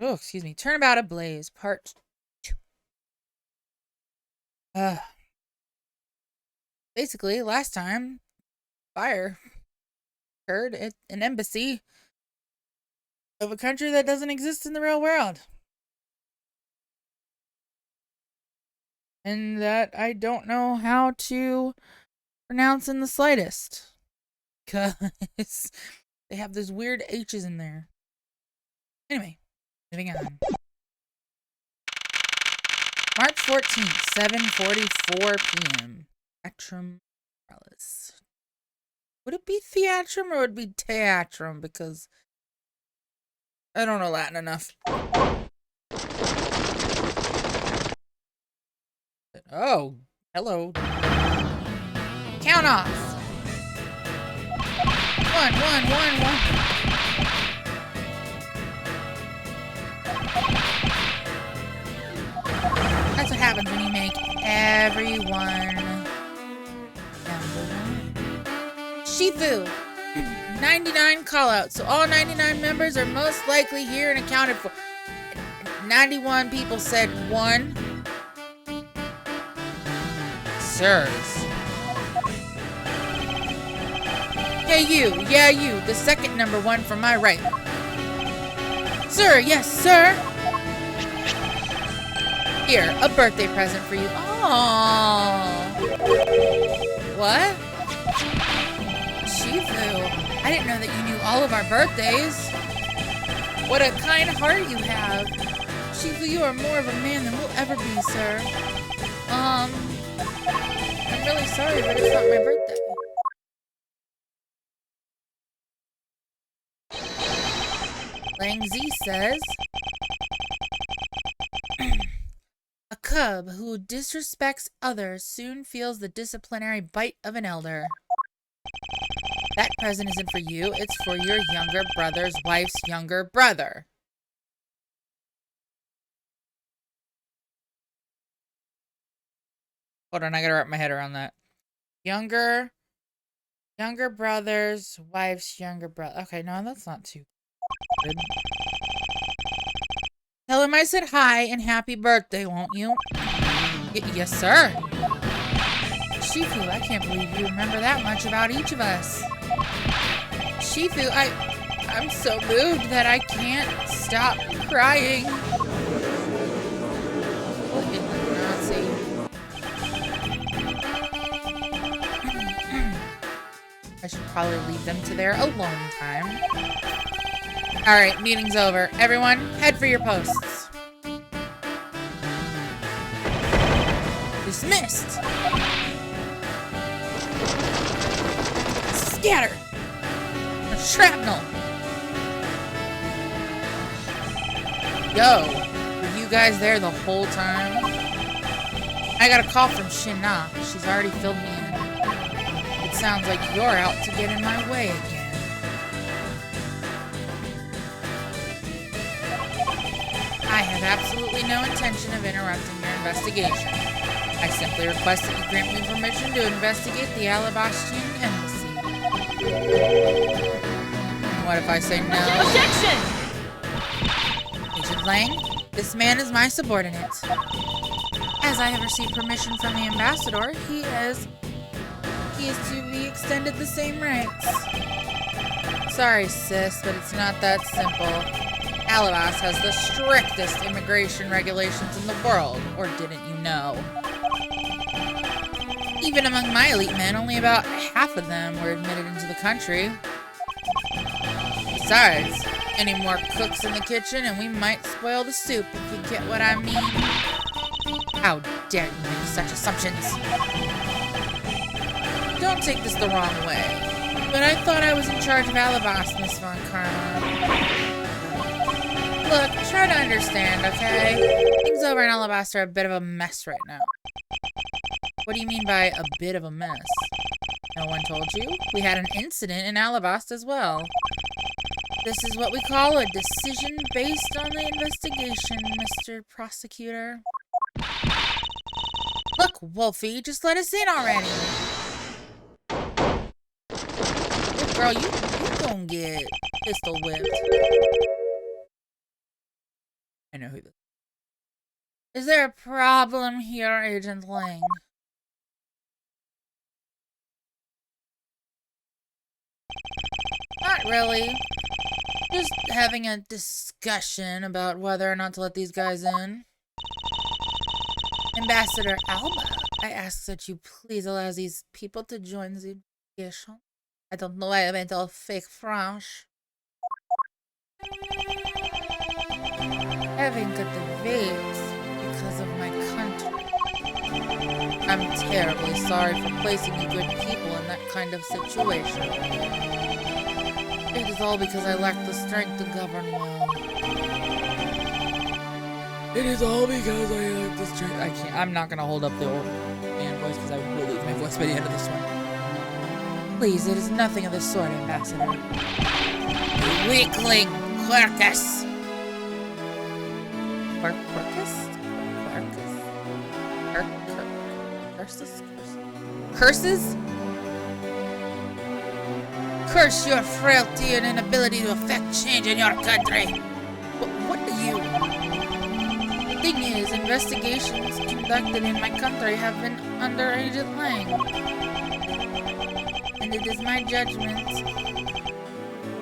Oh, excuse me. Turnabout Ablaze, part 2. Basically, last time, fire occurred at an embassy of a country that doesn't exist in the real world. And that I don't know how to pronounce in the slightest. Because they have those weird H's in there. Anyway, moving on. March 14th, 7:44 p.m. Theatrum Morales. Would it be theatrum or would it be teatrum? Because I don't know Latin enough. Oh, hello. Count off. 1, 1, 1, 1. That's what happens when you make everyone number one. Shifu. 99 callouts. So all 99 members are most likely here and accounted for. 91 people said 1. Sirs. Hey you, yeah you, the second number 1 from my right. Sir, yes sir. Here, a birthday present for you. Aww. What? Shifu, I didn't know that you knew all of our birthdays. What a kind heart you have. Shifu, you are more of a man than we'll ever be, sir. I'm really sorry, but it's not my birthday. Lang Z says, a cub who disrespects others soon feels the disciplinary bite of an elder. That present isn't for you, it's for your younger brother's wife's younger brother. Hold on, I gotta wrap my head around that. Younger brother's wife's younger brother. Okay, no, that's not too good. Tell him I said hi and happy birthday, won't you? Yes, sir. Shifu, I can't believe you remember that much about each of us. Shifu, I'm so moved that I can't stop crying. Look at the Nazi. I should probably leave them to their alone time. Alright, meeting's over. Everyone, head for your posts. Dismissed. Scatter. Shrapnel. Yo, were you guys there the whole time? I got a call from Shinna. She's already filled me in. It sounds like you're out to get in my way again. I have absolutely no intention of interrupting your investigation. I simply request that you grant me permission to investigate the Alabastian embassy. What if I say no? Objection! Agent Lang, this man is my subordinate. As I have received permission from the ambassador, he is to be extended the same rights. Sorry, sis, but it's not that simple. Alabas has the strictest immigration regulations in the world, or didn't you know? Even among my elite men, only about half of them were admitted into the country. Besides, any more cooks in the kitchen and we might spoil the soup, if you get what I mean. How dare you make such assumptions? Don't take this the wrong way, but I thought I was in charge of Alabas, Miss Von Karma. Look, try to understand, okay? Things over in Alabasta are a bit of a mess right now. What do you mean by a bit of a mess? No one told you? We had an incident in Alabasta as well. This is what we call a decision based on the investigation, Mr. Prosecutor. Look, Wolfie, just let us in already. Look, girl, you gonna get pistol whipped. know who this is. Is there a problem here, Agent Lang? Not really. Just having a discussion about whether or not to let these guys in. Ambassador Alba, I ask that you please allow these people to join the investigation. I don't know why I went all fake French. Having to debate because of my country. I'm terribly sorry for placing you good people in that kind of situation. It is all because I lack the strength to govern well. It is all because I lack the strength. I'm not gonna hold up the old man voice because I will lose my voice by the end of this one. Please, it is nothing of the sort, Ambassador. Weakling, Quercus! Curses? Curse your frailty and inability to effect change in your country. What do you... The thing is, investigations conducted in my country have been under Agent Lang. And it is my judgment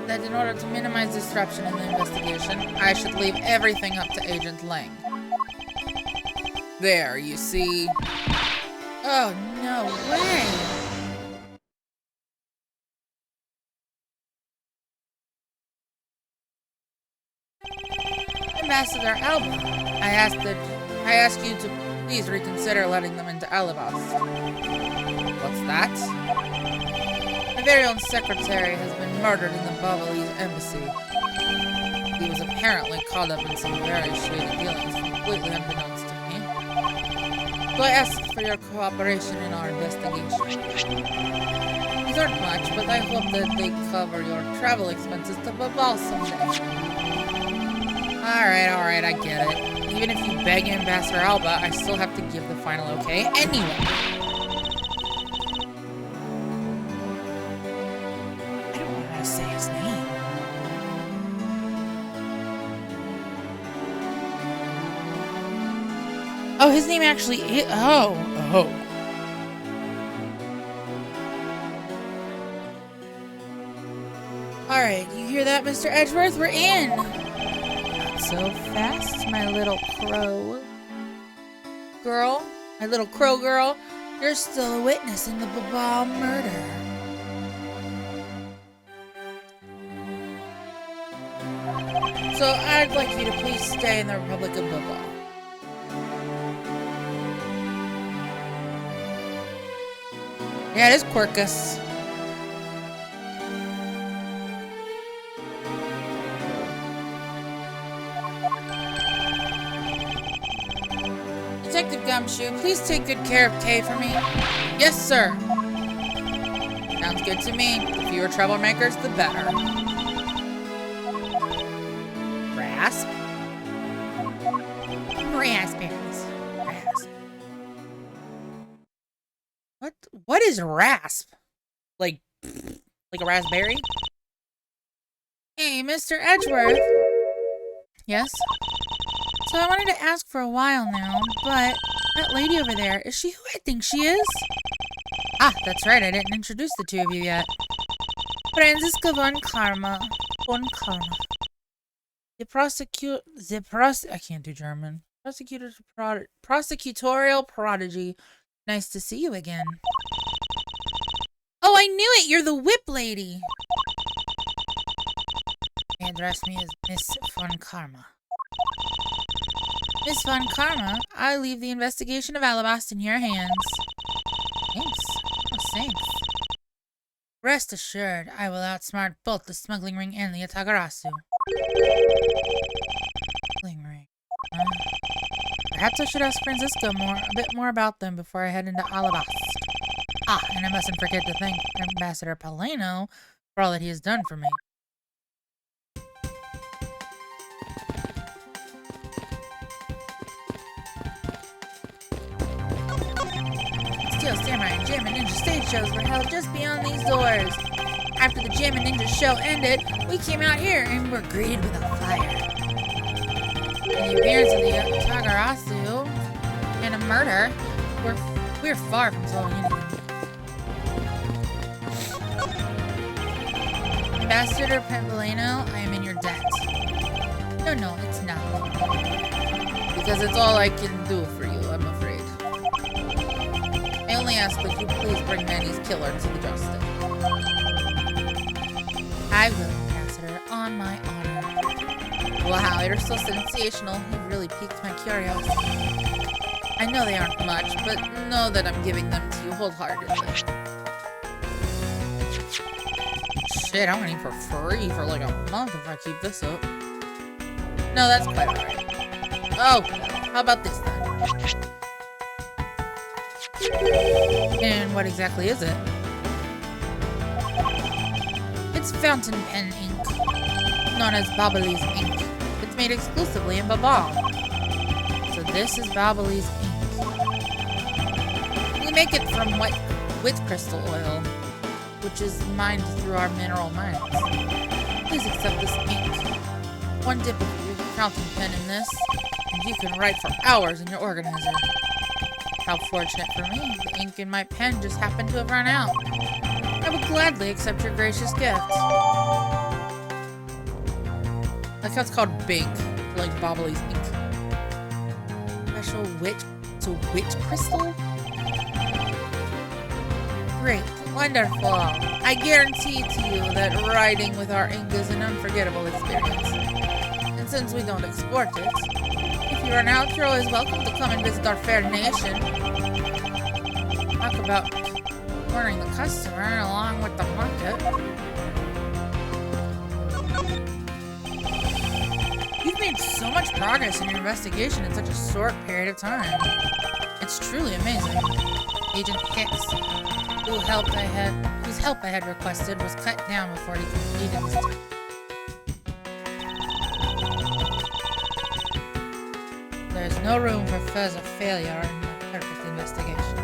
that in order to minimize disruption in the investigation, I should leave everything up to Agent Lang. There, you see. Oh, no way! Ambassador Alba, I ask you to please reconsider letting them into Alabas. What's that? My very own secretary has been murdered in the Babalese embassy. He was apparently caught up in some very shady dealings, completely unbeknownst to me. So I ask for your cooperation in our investigation. These aren't much, but I hope that they cover your travel expenses to Babal someday. Alright, I get it. Even if you beg Ambassador Alba, I still have to give the final okay anyway. I don't know how to say his name. Oh, his name actually is... Oh. Alright, you hear that, Mr. Edgeworth? We're in! So fast, my little crow girl. My little crow girl. You're still a witness in the Babal murder. So I'd like you to please stay in the Republic of Babal. Yeah, it is Quercus. Detective Gumshoe, please take good care of Kay for me. Yes, sir. Sounds good to me. The fewer troublemakers, the better. Rasp? Raspberries. Rasp. What is rasp? Like a raspberry? Hey, Mr. Edgeworth. Yes? So I wanted to ask for a while now, but that lady over there, is she who I think she is? Ah, that's right, I didn't introduce the two of you yet. Franziska von Karma. I can't do German. Prosecutorial prodigy. Nice to see you again. Oh, I knew it! You're the whip lady! They address me as Miss von Karma. Miss Von Karma, I leave the investigation of Alabast in your hands. Thanks. Oh, thanks. Rest assured, I will outsmart both the smuggling ring and the Atagarasu. Smuggling ring. Perhaps I should ask Franziska a bit more about them before I head into Alabast. Ah, and I mustn't forget to thank Ambassador Paleno for all that he has done for me. Steel Samurai and Jammin' Ninja stage shows were held just beyond these doors. After the Jammin' Ninja show ended, we came out here and were greeted with a fire. And the appearance of the Tagarasu and a murder, we're far from solving anything. Ambassador Pembolino, I am in your debt. No, it's not. Because it's all I can do for you, I'm afraid. I only ask that you please bring Manny's killer to the justice. I will, Ambassador, on my honor. Wow, you're so sensational. You really piqued my curiosity. I know they aren't much, but know that I'm giving them to you wholeheartedly. Shit, I'm gonna eat for free for like a month if I keep this up. No, that's quite alright. Oh, how about this then? And what exactly is it? It's fountain pen ink, known as Ablaze ink. It's made exclusively in Babal. So this is Ablaze ink. We make it from wit crystal oil, which is mined through our mineral mines. Please accept this ink. One dip of your fountain pen in this, and you can write for hours in your organizer. How fortunate for me, the ink in my pen just happened to have run out. I would gladly accept your gracious gift. Like how it's called Bink, like Ablaze ink. Special wit crystal? Great. Wonderful. I guarantee to you that writing with our ink is an unforgettable experience. And since we don't export it, if you run out, you're always welcome to come and visit our fair nation. Talk about cornering the customer along with the market. You've made so much progress in your investigation in such a short period of time. It's truly amazing. Agent Hicks, whose help I had requested, was cut down before he completed his task. There is no room for further failure in the perfect investigation.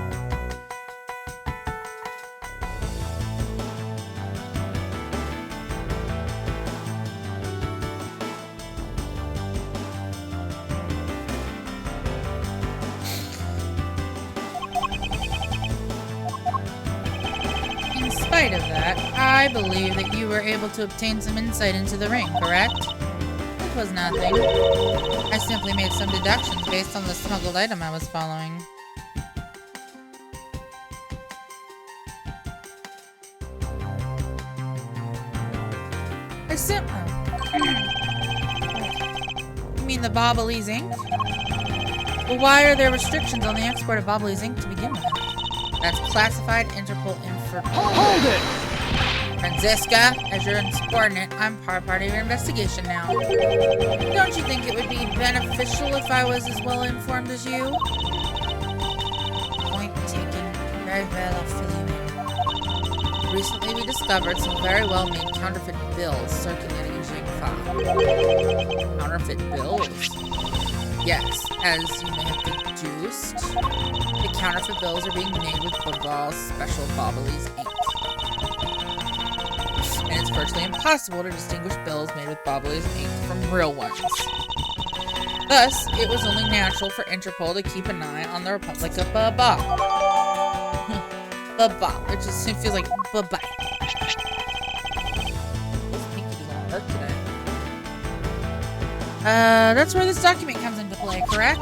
In spite of that, I believe that you were able to obtain some insight into the ring, correct? It was nothing. I simply made some deductions based on the smuggled item I was following. You mean the Ablaze ink? Well, why are there restrictions on the export of Ablaze ink to begin with? That's classified Interpol info. Hold it! Franziska, as your insubordinate, I'm part of your investigation now. Don't you think it would be beneficial if I was as well informed as you? Point taken. Very well, I'll fill you in. Recently, we discovered some very well-made counterfeit bills circulating in Jingfa. Counterfeit bills? Yes, as you may have deduced, the counterfeit bills are being made with Babal's special Ablaze ink. And it's virtually impossible to distinguish bills made with Ablaze ink from real ones. Thus, it was only natural for Interpol to keep an eye on the Republic of Babal. Babal, it just feels like Babal. This pinky doesn't work today. That's where this document comes into play, correct?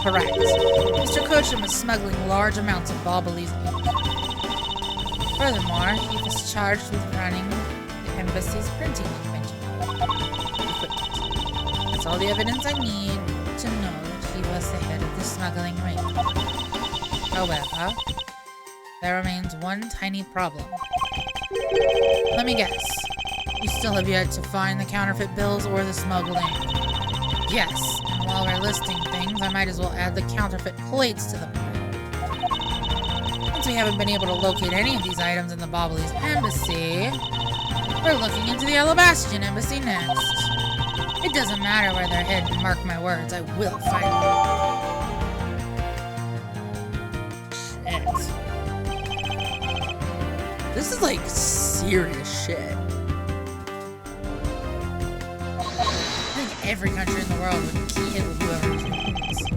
Correct. Mr. Kosham was smuggling large amounts of Ablaze ink. Furthermore, he was charged with running the embassy's printing equipment. That's all the evidence I need to know that he was the head of the smuggling ring. However, there remains one tiny problem. Let me guess. You still have yet to find the counterfeit bills or the smuggled ink. Yes, and while we're listing things, I might as well add the counterfeit plates to the pile. Since we haven't been able to locate any of these items in the Ablaze embassy, we're looking into the Alabastian embassy next. It doesn't matter where they're hidden, mark my words, I will find them. Shit. This is like serious shit. I think every country in the world would kill whoever chooses.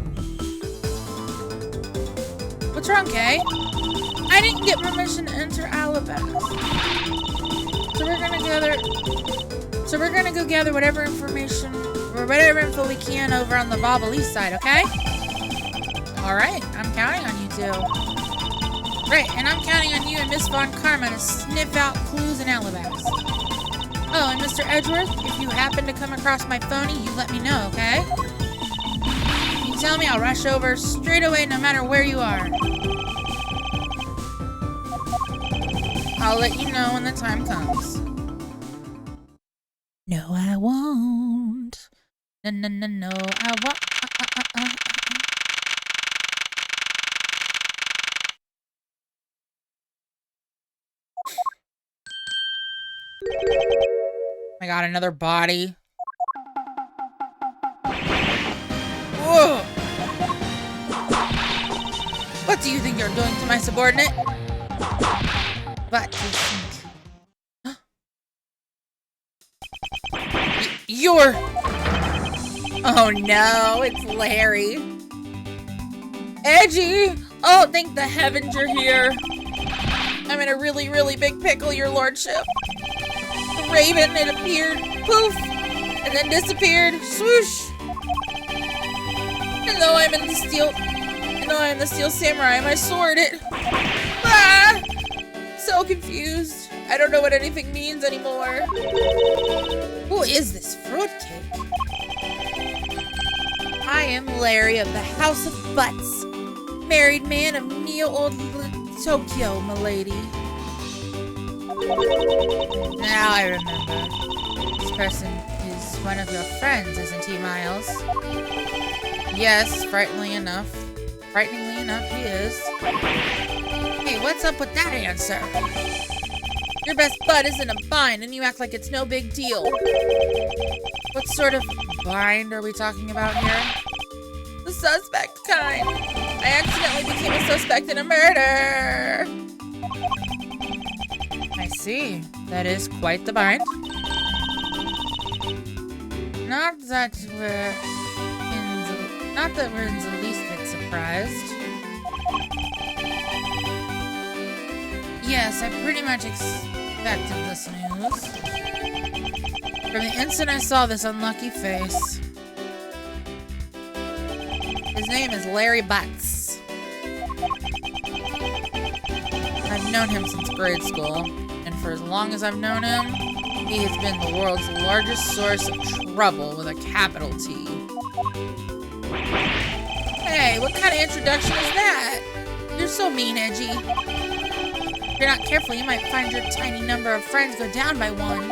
What's wrong, Kay? I didn't get permission to enter Ablaze. So we're gonna go gather whatever information or whatever info we can over on the Ablaze side, okay? Alright, I'm counting on you two. Right, and I'm counting on you and Miss Von Karma to sniff out clues in Ablaze. Oh, and Mr. Edgeworth, if you happen to come across my phony, you let me know, okay? You tell me, I'll rush over straight away no matter where you are. I'll let you know when the time comes. No, I won't. No, I won't. Oh my god, another body. Whoa! What do you think you're doing to my subordinate? What do you think? You're... Oh no, it's Larry. Edgy! Oh, thank the heavens you're here. I'm in a really, really big pickle, your lordship. The raven, it appeared, poof, and then disappeared, swoosh. And though I'm the steel samurai, my sword, it... Ah! So confused. I don't know what anything means anymore. Who is this fruitcake? I am Larry of the House of Butts, married man of Neo-Old Tokyo, milady. Now I remember. This person is one of your friends, isn't he, Miles? Yes, frighteningly enough, he is. Hey, what's up with that answer? Your best bud is in a bind, and you act like it's no big deal. What sort of bind are we talking about here? The suspect kind. I accidentally became a suspect in a murder. I see. That is quite the bind. Not that we're in the least bit surprised. Yes, I pretty much expected this news. From the instant I saw this unlucky face. His name is Larry Butts. I've known him since grade school, and for as long as I've known him, he has been the world's largest source of trouble with a capital T. Hey, what kind of introduction is that? You're so mean, Edgy. If you're not careful, you might find your tiny number of friends go down by one.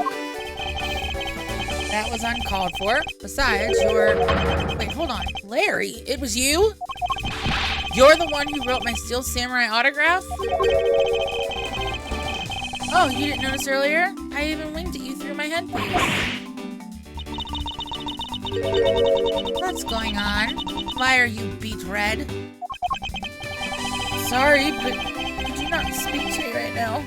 That was uncalled for. Besides, Wait, hold on. Larry, it was you? You're the one who wrote my Steel Samurai autograph? Oh, you didn't notice earlier? I even winked at you through my headpiece. What's going on? Why are you beet red? Sorry, but could you not speak to me right now?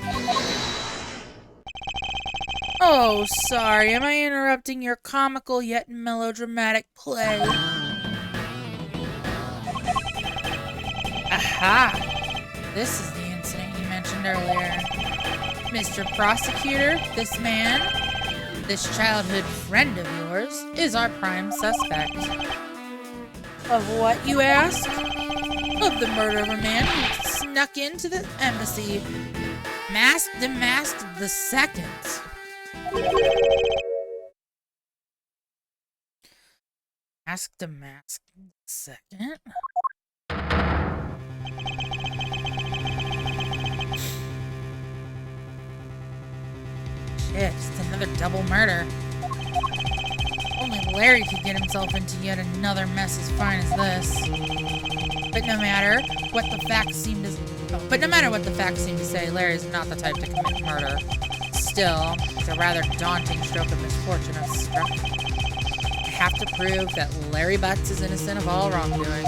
Oh, sorry. Am I interrupting your comical yet melodramatic play? Aha! This is the incident you mentioned earlier. Mr. Prosecutor, this man, this childhood friend of yours, is our prime suspect. Of what, you ask? Of the murder of a man who snuck into the embassy, masked the second. Masked the second? Shit, it's another double murder. Only Larry could get himself into yet another mess as fine as this. But no matter what the facts seem to say, Larry's not the type to commit murder. Still, it's a rather daunting stroke of misfortune I've struck. I have to prove that Larry Butts is innocent of all wrongdoing.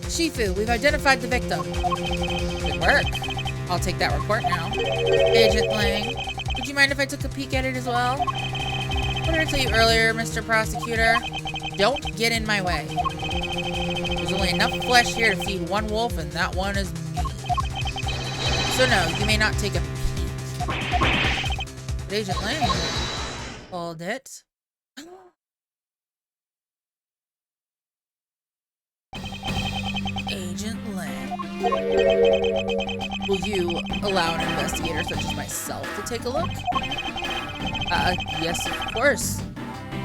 Shifu, we've identified the victim. Good work. I'll take that report now. Agent Lang, would you mind if I took a peek at it as well? What are I tell you earlier, Mr. Prosecutor? Don't get in my way. There's only enough flesh here to feed one wolf, and that one is me. So no, you may not take a peek. But Agent Lang called it. Agent Lang. Will you allow an investigator such as myself to take a look? Yes, of course.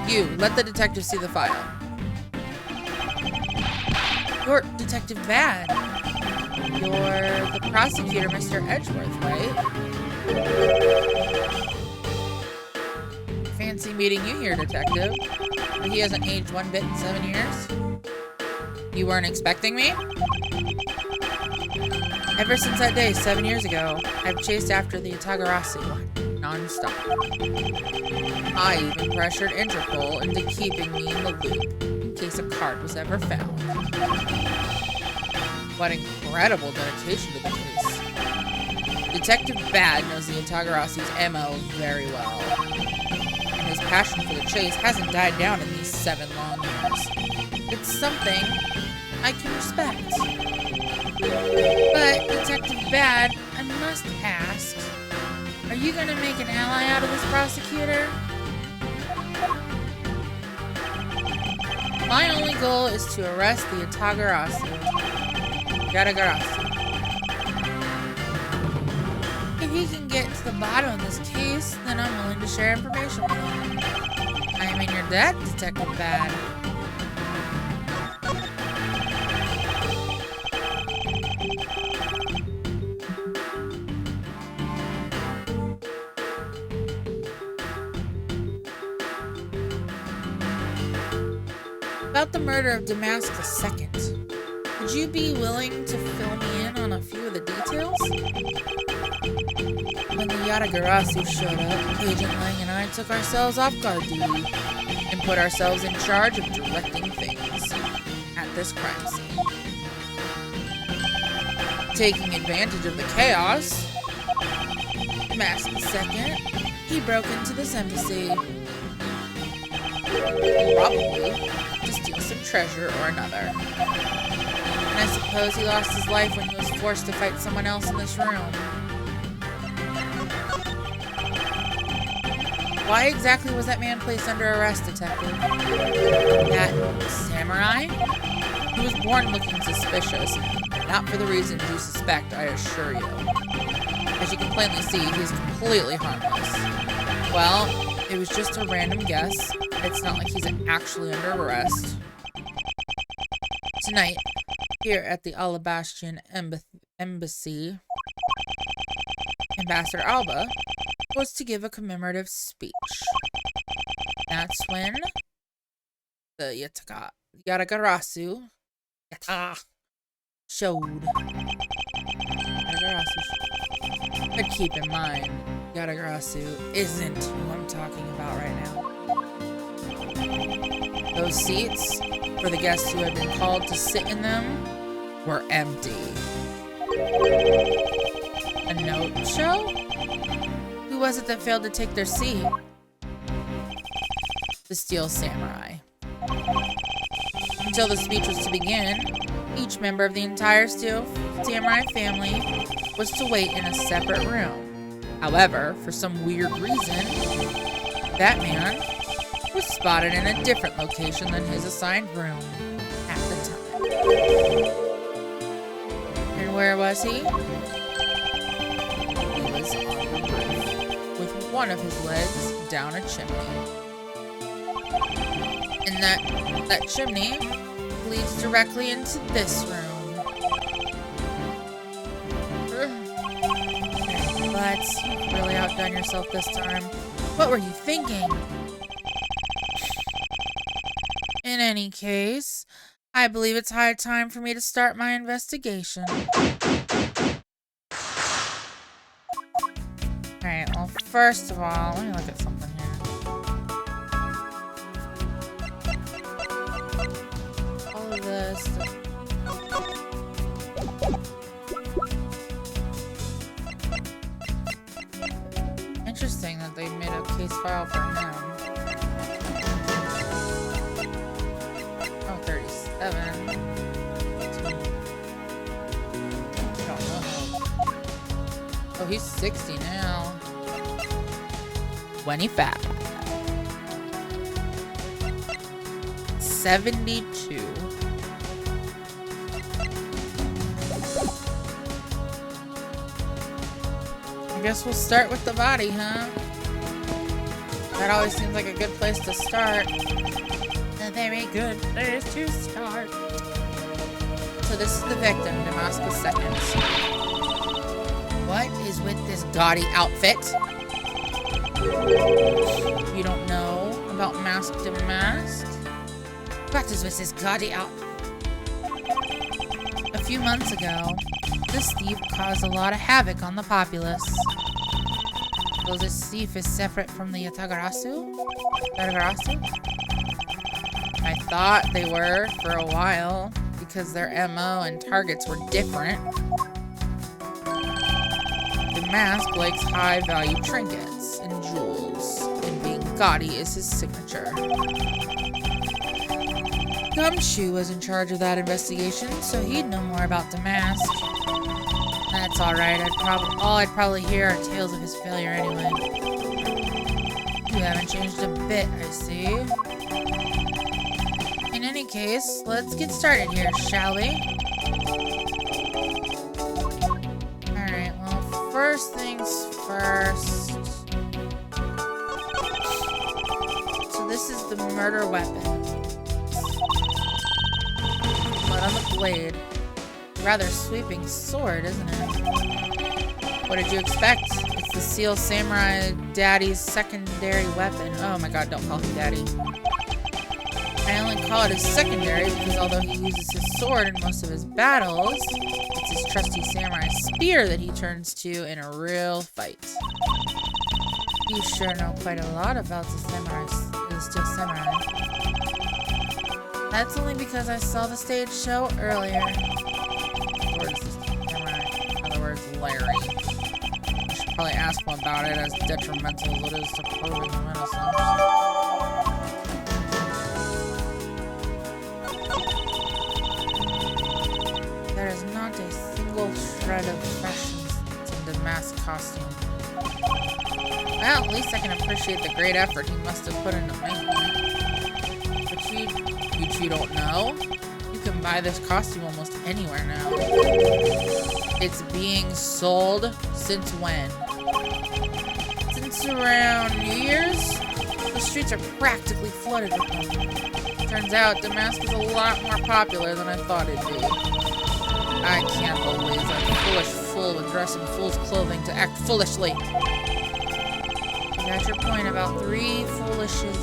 You, let the detective see the file. You're Detective Bad. You're the prosecutor, Mr. Edgeworth, right? Fancy meeting you here, Detective. But he hasn't aged one bit in 7 years. You weren't expecting me? Ever since that day, 7 years ago, I've chased after the Itagarasu non-stop. I even pressured Interpol into keeping me in the loop in case a card was ever found. What incredible dedication to the case. Detective Bad knows the Itagarasu's MO very well. And his passion for the chase hasn't died down in these 7 long years. It's something I can respect. But, Detective Bad, I must ask, are you gonna make an ally out of this prosecutor? My only goal is to arrest the Itagarasu. If he can get to the bottom of this case, then I'm willing to share information with him. I am in your debt, Detective Bad. About the murder of Damascus II, would you be willing to fill me in on a few of the details? When the Yatagarasu showed up, Agent Lang and I took ourselves off guard duty and put ourselves in charge of directing things at this crime scene. Taking advantage of the chaos, Damascus II, he broke into this embassy. Probably to steal some treasure or another. And I suppose he lost his life when he was forced to fight someone else in this room. Why exactly was that man placed under arrest, Detective? That samurai? He was born looking suspicious, not for the reasons you suspect, I assure you. As you can plainly see, he's completely harmless. Well, it was just a random guess. It's not like he's actually under arrest. Tonight, here at the Alabastian Embassy, Ambassador Alba was to give a commemorative speech. That's when the Yatagarasu showed. But keep in mind, Yatagarasu isn't who I'm talking about right now. Those seats, for the guests who had been called to sit in them, were empty. A note show? Who was it that failed to take their seat? The Steel Samurai. Until the speech was to begin, each member of the entire Steel Samurai family was to wait in a separate room. However, for some weird reason, that man was spotted in a different location than his assigned room at the time. And where was he? He was on the roof, with one of his legs down a chimney. And that chimney leads directly into this room. But you've really outdone yourself this time. What were you thinking? In any case, I believe it's high time for me to start my investigation. Alright, well, first of all, let me look at something here. All of this. Interesting that they made a case file for him. he's 60 now. 25. 72. I guess we'll start with the body, huh? That always seems like a good place to start. A very good place to start. So this is the victim, Damascus II. What is with this gaudy outfit? You don't know about Masked and Masked? What is with this gaudy outfit? A few months ago, this thief caused a lot of havoc on the populace. So this thief is separate from the Yatagarasu? I thought they were for a while, because their MO and targets were different. The mask likes high-value trinkets and jewels, and being gaudy is his signature. Gumshoe was in charge of that investigation, so he'd know more about the mask. That's alright, all I'd probably hear are tales of his failure anyway. You haven't changed a bit, I see. In any case, let's get started here, shall we? Alright, well, first things first. So this is the murder weapon. Blood on the blade. Rather sweeping sword, isn't it? What did you expect? It's the Seal Samurai Daddy's secondary weapon. Oh my god, don't call him Daddy. I only call it his secondary because although he uses his sword in most of his battles, it's his trusty samurai spear that he turns to in a real fight. You sure know quite a lot about the Steel Samurai. That's only because I saw the stage show earlier. In other words, Larry. I should probably ask him about it, as detrimental as it is to proving him innocent. There is not a single shred of freshness in the mask costume. Well, at least I can appreciate the great effort he must have put into making it. But you don't know? You can buy this costume almost anywhere now. It's being sold since when? Since around New Year's? The streets are practically flooded with them. Turns out the mask is a lot more popular than I thought it'd be. I can't believe that foolish fool would dress in fool's clothing to act foolishly. You got your point about 3 foolishes.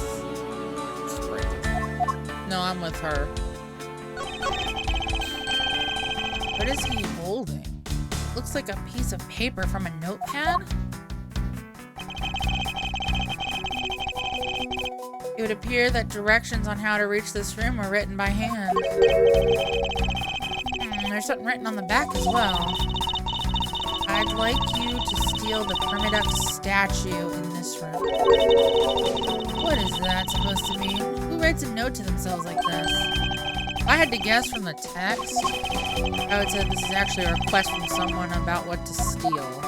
No, I'm with her. What is he holding? Looks like a piece of paper from a notepad? It would appear that directions on how to reach this room were written by hand. There's something written on the back as well. I'd like you to steal the Turnabout statue in this room. What is that supposed to mean? Who writes a note to themselves like this? If I had to guess from the text, I would say this is actually a request from someone about what to steal.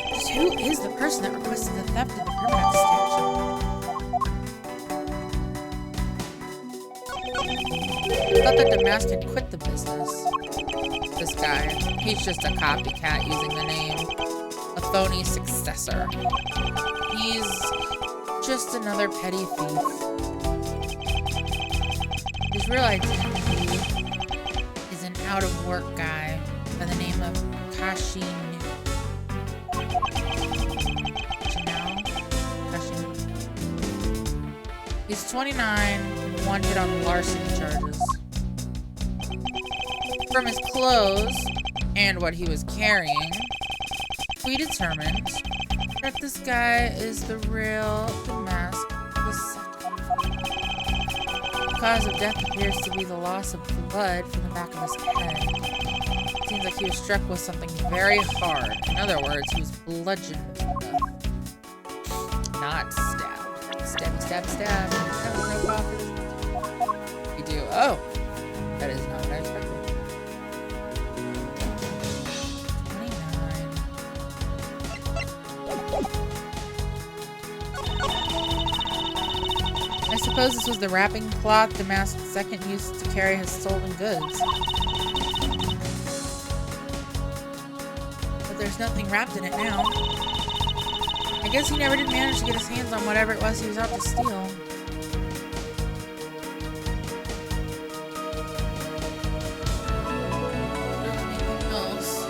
Just who is the person that requested the theft of the Turnabout statue? I thought that the mask had quit the business. This guy, he's just a copycat using the name. A phony successor. He's just another petty thief. His real identity is an out-of-work guy by the name of Kashin. He's 29 and wanted on larceny charges. From his clothes and what he was carrying, we determined that this guy is the real Damascus II. The cause of death appears to be the loss of blood from the back of his head. It seems like he was struck with something very hard. In other words, he was bludgeoned to death. Not stabbed. Stab, stab, stab. You do. Oh! That is not what I expected. 29. suppose this was the wrapping cloth the masked second used to carry his stolen goods. But there's nothing wrapped in it now. I guess he never did manage to get his hands on whatever it was he was out to steal. Anything else?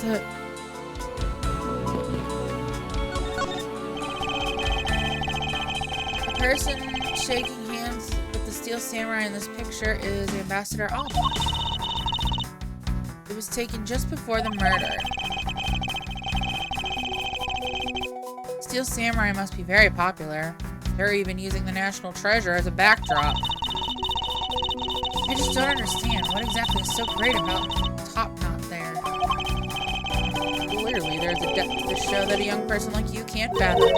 The person shaking hands with the steel samurai in this picture is Ambassador Alba. It was taken just before the murder. Steel samurai must be very popular. They're even using the national treasure as a backdrop. I just don't understand what exactly is so great about Top Knot there. Clearly, there's a depth to the show that a young person like you can't fathom.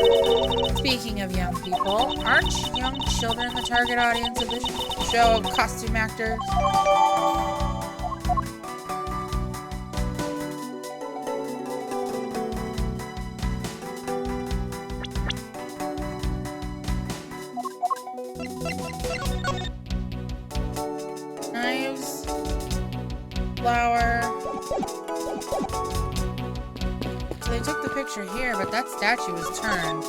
Speaking of young people, aren't young children the target audience of this show of costume actors? Knives, flour. So they took the picture here, but that statue was turned.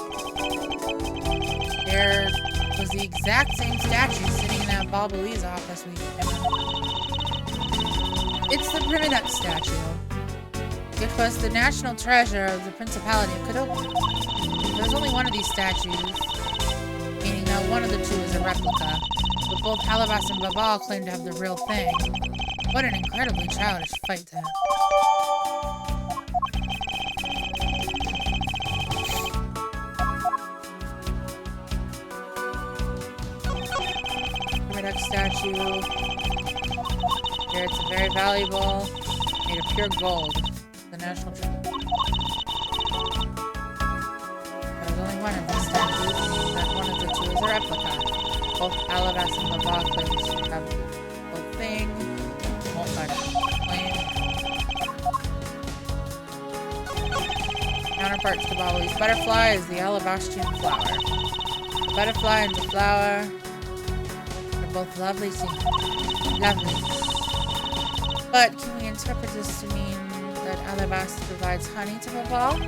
There was the exact same statue sitting in that Ablaze office we found. It's the Primiduck statue. It was the national treasure of the Principality of Kadoka. There's only one of these statues, meaning that one of the two is a replica, but both Alabas and Babal claim to have the real thing. What an incredibly childish fight to have. Primiduck statue. Here it's very valuable, made of pure gold. The national treasure. There's only one of these statues, and one of the two is a replica. Both Alabas and Babal claims to have the real thing. Won't let it claim. Counterpart to the Babali's butterfly is the Alabastrian flower. The butterfly and the flower are both lovely scenes. Lovely. But can we interpret this to mean that Alabasta provides honey to Babal?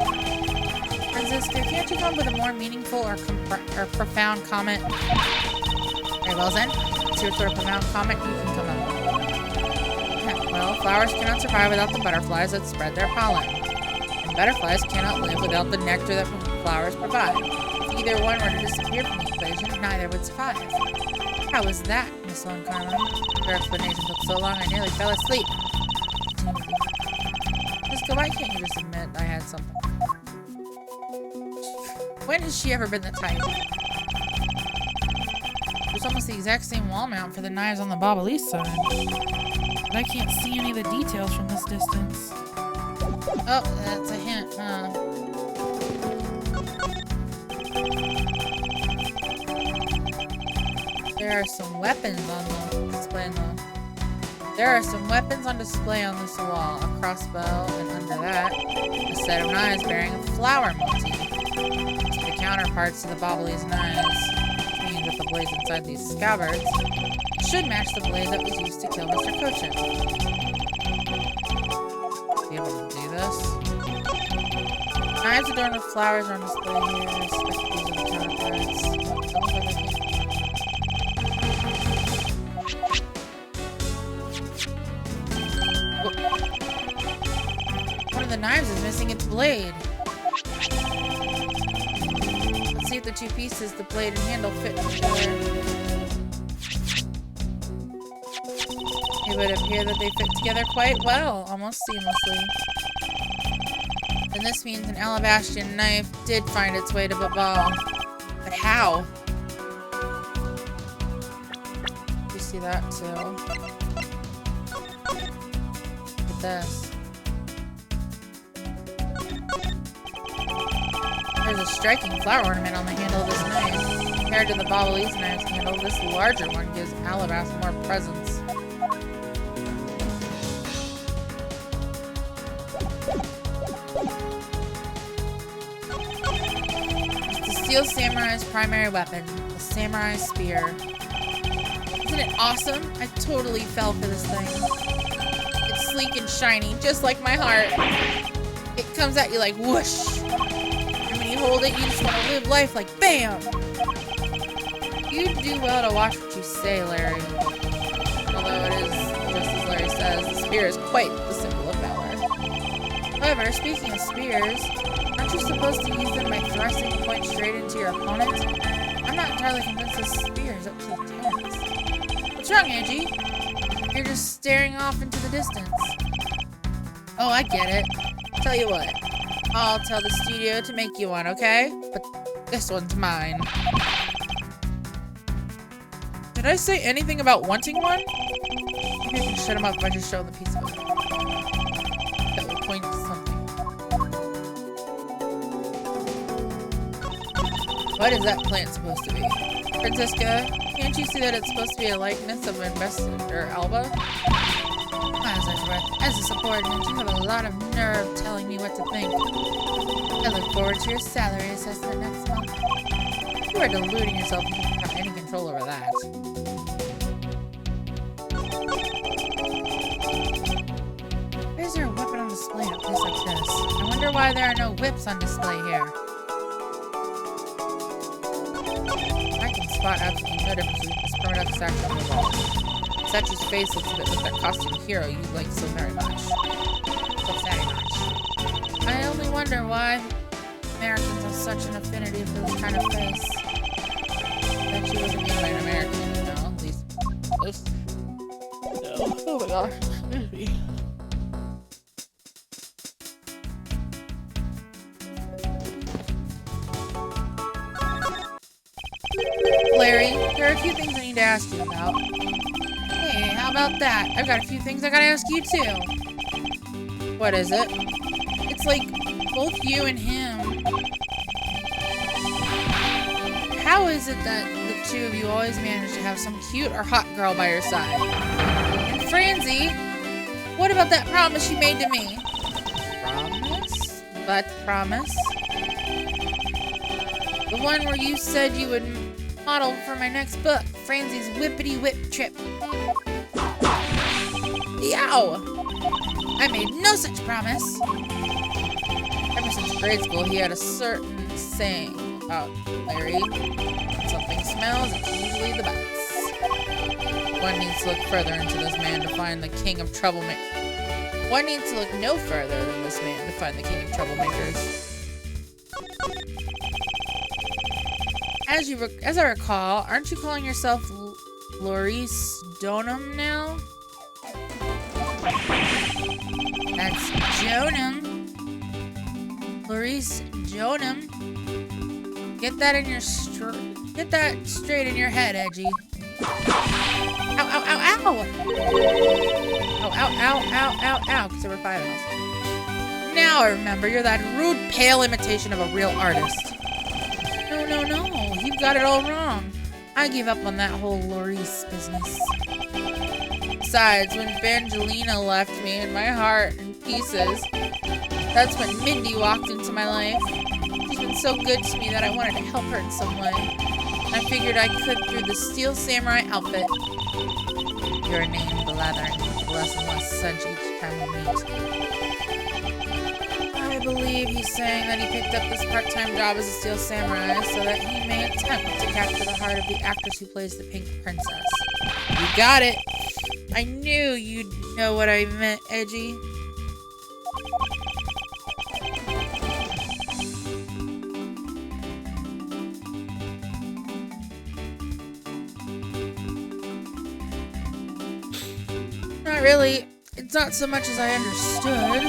Francisco, can't you come up with a more meaningful or profound comment? Very well then. It's your sort of profound comment you can come up with. Well, flowers cannot survive without the butterflies that spread their pollen. And butterflies cannot live without the nectar that flowers provide. If either one were to disappear from the equation, neither would survive. How was that, Miss Lone Carmine? Your explanation took so long I nearly fell asleep. Francisco, why can't you just admit I had something? When has she ever been the type? There's almost the exact same wall mount for the knives on the Babali's side. But I can't see any of the details from this distance. Oh, that's a hint, huh? There are some weapons on the display on this wall. A crossbow, and under that, a set of knives bearing a flower motif. The counterparts to the Babali's knives, meaning that the blades inside these scabbards should match the blade that was used to kill Mr. Cochin. Be able to do this? Knives adorned with flowers are on display here. These are the counterparts. One of the knives is missing its blade. Let's see if the two pieces, the blade and handle, fit together. It would appear that they fit together quite well, almost seamlessly. And this means an Alabastrian knife did find its way to Babal. But how? You see that too? Look at this. There's a striking flower ornament on the handle of this knife. Compared to the Babali's knife's handle, this larger one gives Alabas more presence. Steel Samurai's primary weapon, the Samurai Spear. Isn't it awesome? I totally fell for this thing. It's sleek and shiny, just like my heart. It comes at you like whoosh. And when you hold it, you just want to live life like BAM! You do well to watch what you say, Larry. Although it is, just as Larry says, the spear is quite the symbol of valor. However, speaking of spears, aren't you supposed to use them by thrusting the point straight into your opponent? I'm not entirely convinced this spear is up to the task. What's wrong, Angie? You're just staring off into the distance. Oh, I get it. Tell you what. I'll tell the studio to make you one, okay? But this one's mine. Did I say anything about wanting one? Maybe I can shut him up if I just show him the piece of it. That will point to something. What is that plant supposed to be? Francisca, can't you see that it's supposed to be a likeness of Ambassador Alba? As a subordinate, you have a lot of nerve telling me what to think. I look forward to your salary assessment next month. You are deluding yourself if you don't have any control over that. Why is there a weapon on display at a place like this? I wonder why there are no whips on display here. I can spot absolutely no difference between this permanent statue on the wall. The statue's face looks a bit like that costume hero you like so very much. So very much. I only wonder why Americans have such an affinity for this kind of face. That she wasn't made by an American, you know, at least most. No. Oh my gosh. Excuse me. Larry, there are a few things I need to ask you about. Hey, how about that? I've got a few things I gotta ask you too. What is it? It's like both you and him. How is it that the two of you always manage to have some cute or hot girl by your side? And Francie, what about that promise you made to me? Promise? What promise? The one where you said you would model for my next book, Francie's Whippity Whip Trip. Yow! I made no such promise. Ever since grade school, he had a certain saying about Larry. When something smells, it's usually the butts. One needs to look further into this man to find the king of troublemakers. One needs to look no further than this man to find the king of troublemakers. As I recall, aren't you calling yourself Laurice Donham now? That's Jonam. Laurice Jonam. Get that straight in your head, Edgy. Ow, ow, ow, ow! Ow, ow, ow, ow, ow, ow, because there were 5 owls. Now I remember, you're that rude, pale imitation of a real artist. No, no, no. You've got it all wrong. I gave up on that whole Laurice business. Besides, when Bangelina left me in my heart in pieces, that's when Mindy walked into my life. She's been so good to me that I wanted to help her in some way. I figured I could through the Steel Samurai outfit. Your name blathering with less and less sense each time we meet. I believe he's saying that he picked up this part-time job as a Steel Samurai so that he may attempt to capture the heart of the actress who plays the Pink Princess. You got it! I knew you'd know what I meant, Edgy. Not really. It's not so much as I understood,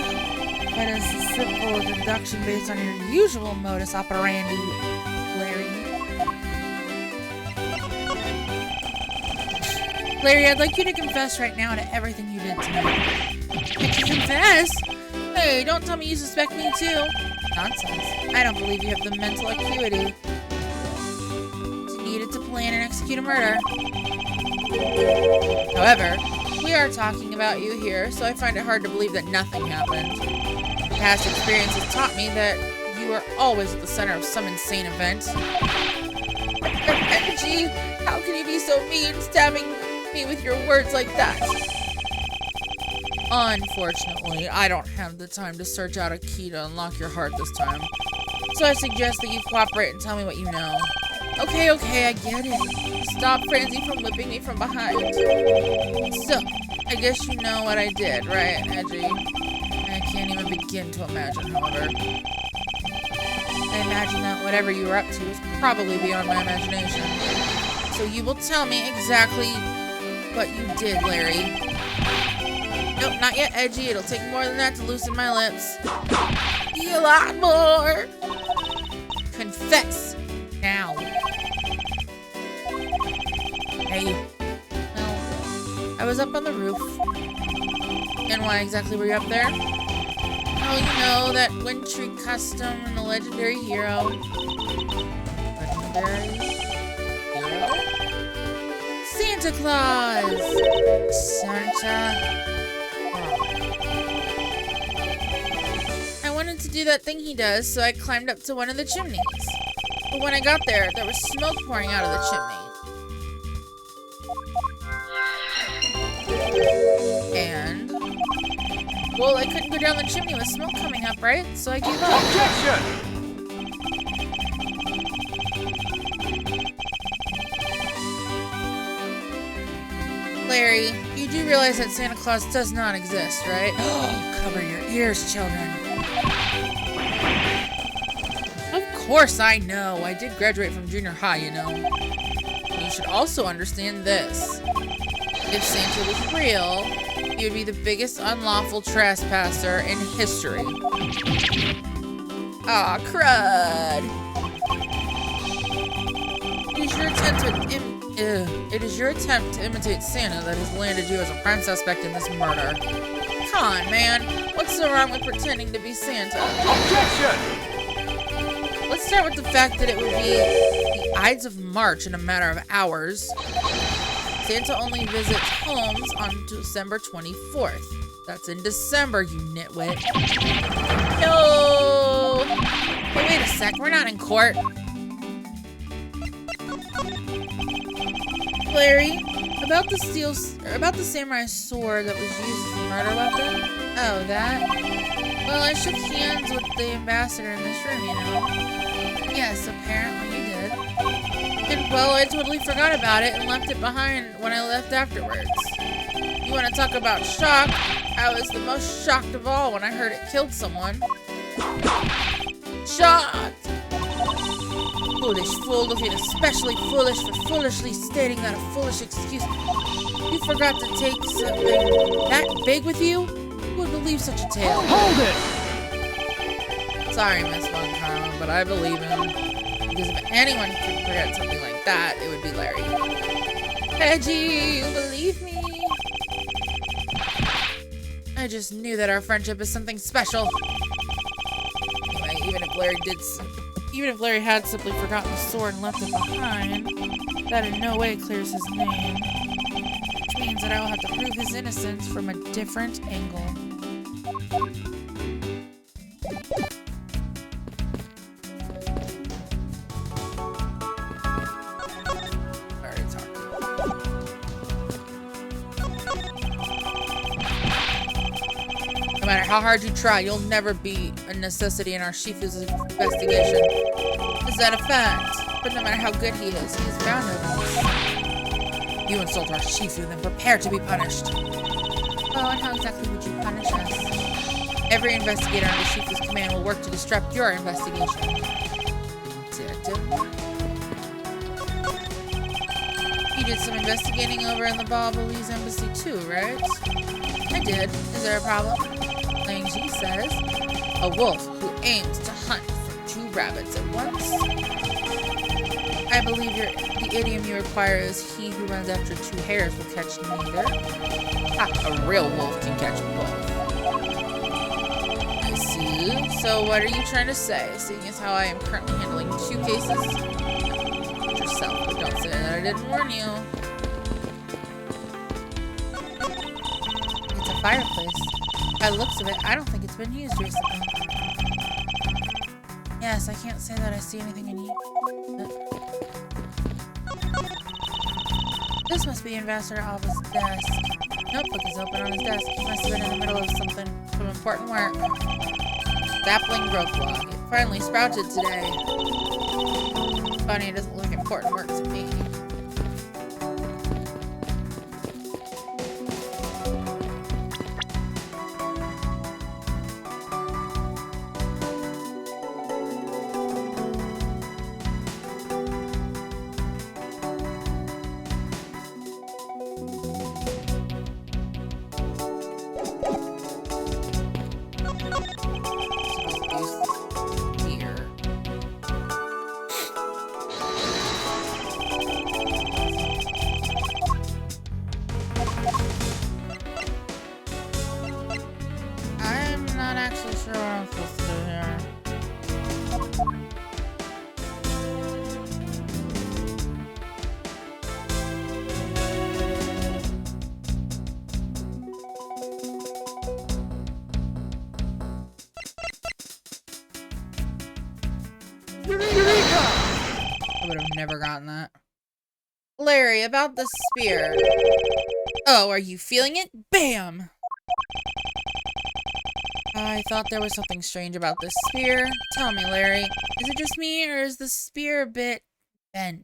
but as a simple deduction based on your usual modus operandi, Larry. Larry, I'd like you to confess right now to everything you did tonight. Confess? Hey, don't tell me you suspect me too. Nonsense. I don't believe you have the mental acuity needed to plan and execute a murder. However, we are talking about you here, so I find it hard to believe that nothing happened. Past experience has taught me that you you are always at the center of some insane event. Energy, how can you be so mean, stabbing me with your words like that? Unfortunately, I don't have the time to search out a key to unlock your heart this time. So I suggest that you cooperate and tell me what you know. Okay, I get it. Stop Francie from whipping me from behind. So, I guess you know what I did, right, Edgy? I can't even begin to imagine, however. I imagine that whatever you were up to is probably beyond my imagination. So you will tell me exactly what you did, Larry. Nope, not yet, Edgy. It'll take more than that to loosen my lips. A lot more. Confess. Now. Hey. Well, I was up on the roof. And why exactly were you up there? Oh, you know, that wintry custom and the legendary hero. Legendary hero? Santa Claus! Santa. I wanted to do that thing he does, so I climbed up to one of the chimneys. But when I got there, there was smoke pouring out of the chimney. And... well, I couldn't go down the chimney with smoke coming up, right? So I gave up. Objection! Larry, you do realize that Santa Claus does not exist, right? Cover your ears, children. Of course I know. I did graduate from junior high, you know. And you should also understand this. If Santa was real, he would be the biggest unlawful trespasser in history. Aw, crud. It is your attempt to imitate Santa that has landed you as a prime suspect in this murder. Come on, man. What's so wrong with pretending to be Santa? Objection! Let's start with the fact that it would be the Ides of March in a matter of hours. Santa only visits homes on December 24th. That's in December, you nitwit. No! Hey, wait a sec. We're not in court. Larry, about the samurai sword that was used as a murder weapon? Oh, that? Well, I shook hands with the ambassador in this room, you know. Yes, apparently you did. And, well, I totally forgot about it and left it behind when I left afterwards. You want to talk about shock? I was the most shocked of all when I heard it killed someone. Shocked! Foolish fool, looking especially foolish for foolishly stating that a foolish excuse. You forgot to take something that big with you? Who would believe such a tale? Hold it! Sorry, Miss Von Karma, but I believe him. Because if anyone could forget something like that, it would be Larry. Edgy, you believe me? I just knew that our friendship is something special. Anyway, even if Larry had simply forgotten the sword and left it behind, that in no way clears his name. Which means that I will have to prove his innocence from a different angle. No matter how hard you try, you'll never be a necessity in our Shifu's investigation. Is that a fact? But no matter how good he is bound to lose. You insult our Shifu, then prepare to be punished. Oh, and how exactly would you punish us? Every investigator under Shifu's command will work to disrupt your investigation. Detective? You did some investigating over in the Ablaze embassy too, right? I did. Is there a problem? She says, a wolf who aims to hunt for 2 rabbits at once. I believe the idiom you require is he who runs after 2 hares will catch neither. A real wolf can catch both. I see. So what are you trying to say, seeing as how I am currently handling 2 cases? Watch yourself, but don't say that I didn't warn you. It's a fireplace. By the looks of it, I don't think it's been used recently. Yes, I can't say that I see anything in you. This must be Ambassador Alva's desk. Notebook is open on his desk. He must have been in the middle of some important work. Sapling growth log. It finally sprouted today. Funny, it doesn't look important work to me. I would have never gotten that. Larry, about the spear. Oh, are you feeling it? Bam! I thought there was something strange about this spear. Tell me, Larry, is it just me, or is the spear a bit bent?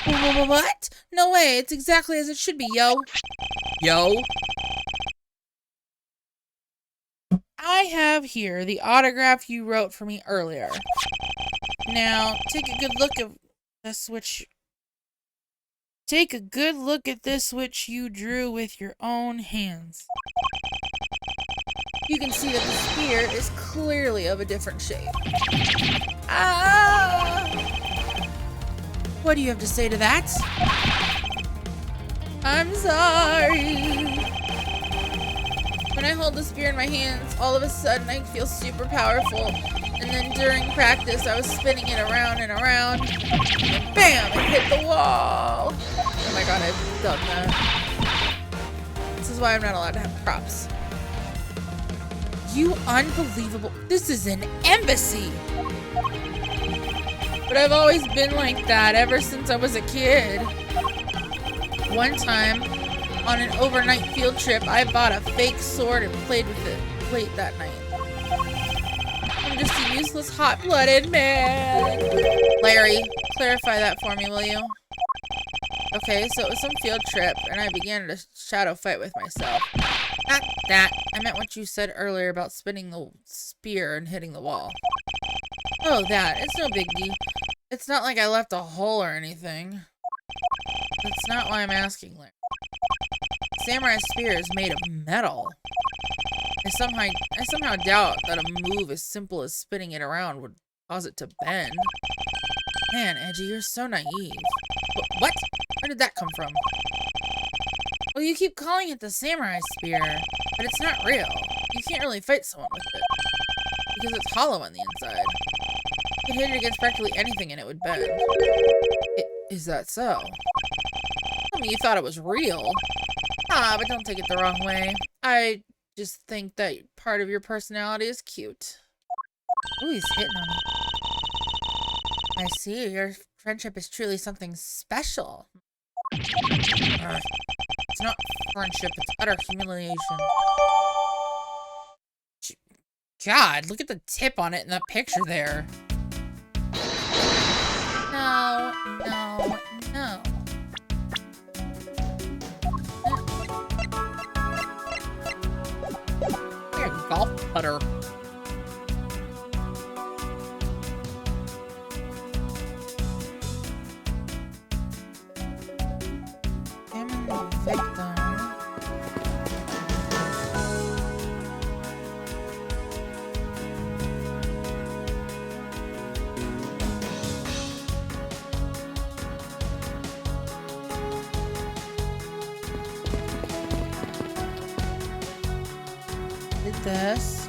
What? No way, it's exactly as it should be, yo. Yo? I have here the autograph you wrote for me earlier. Now, take a good look at this which you drew with your own hands. You can see that the spear is clearly of a different shape. Ah! What do you have to say to that? I'm sorry. When I hold the spear in my hands, all of a sudden I feel super powerful. And then during practice, I was spinning it around and around. And bam! It hit the wall. Oh my god, I've done that. This is why I'm not allowed to have props. You unbelievable. This is an embassy. But I've always been like that ever since I was a kid. One time, on an overnight field trip, I bought a fake sword and played with it late that night. I'm just a useless hot-blooded man. Larry, clarify that for me, will you? Okay, so it was some field trip, and I began to shadow fight with myself. Not that. I meant what you said earlier about spinning the spear and hitting the wall. Oh, that. It's no biggie. It's not like I left a hole or anything. That's not why I'm asking, Larry. Samurai spear is made of metal. I somehow doubt that a move as simple as spinning it around would cause it to bend. Man, Edgy, you're so naive. What? Where did that come from? Well, you keep calling it the samurai spear, but it's not real. You can't really fight someone with it, because it's hollow on the inside. You could hit it against practically anything and it would bend. Is that so? Tell me you thought it was real. Ah, but don't take it the wrong way. I just think that part of your personality is cute. Ooh, he's hitting on me. I see, your friendship is truly something special. It's not friendship, it's utter humiliation. God, look at the tip on it in the picture there. No, no, no. Like a golf putter. Victim.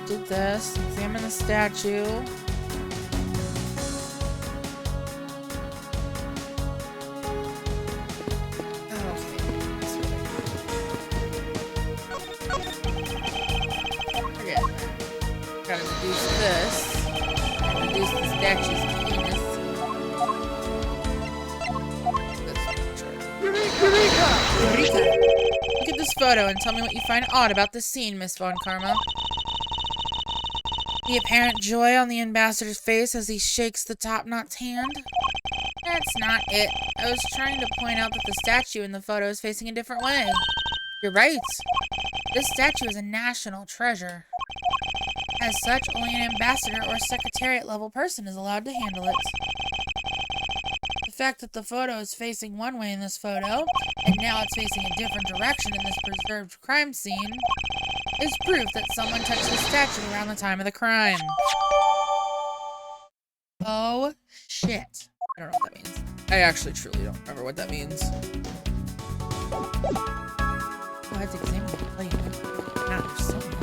Did this, examine the statue. Gotta reduce this. statue's penis. Eureka! Look at this photo and tell me what you find odd about the scene, Miss Von Karma. The apparent joy on the ambassador's face as he shakes the top-knot's hand? That's not it. I was trying to point out that the statue in the photo is facing a different way. You're right. This statue is a national treasure. As such, only an ambassador or secretariat-level person is allowed to handle it. The fact that the photo is facing one way in this photo, and now it's facing a different direction in this preserved crime scene, is proof that someone touched the statue around the time of the crime. Oh, shit. I don't know what that means. I actually truly don't remember what that means. Oh, I have to examine the plate. God, there's so much.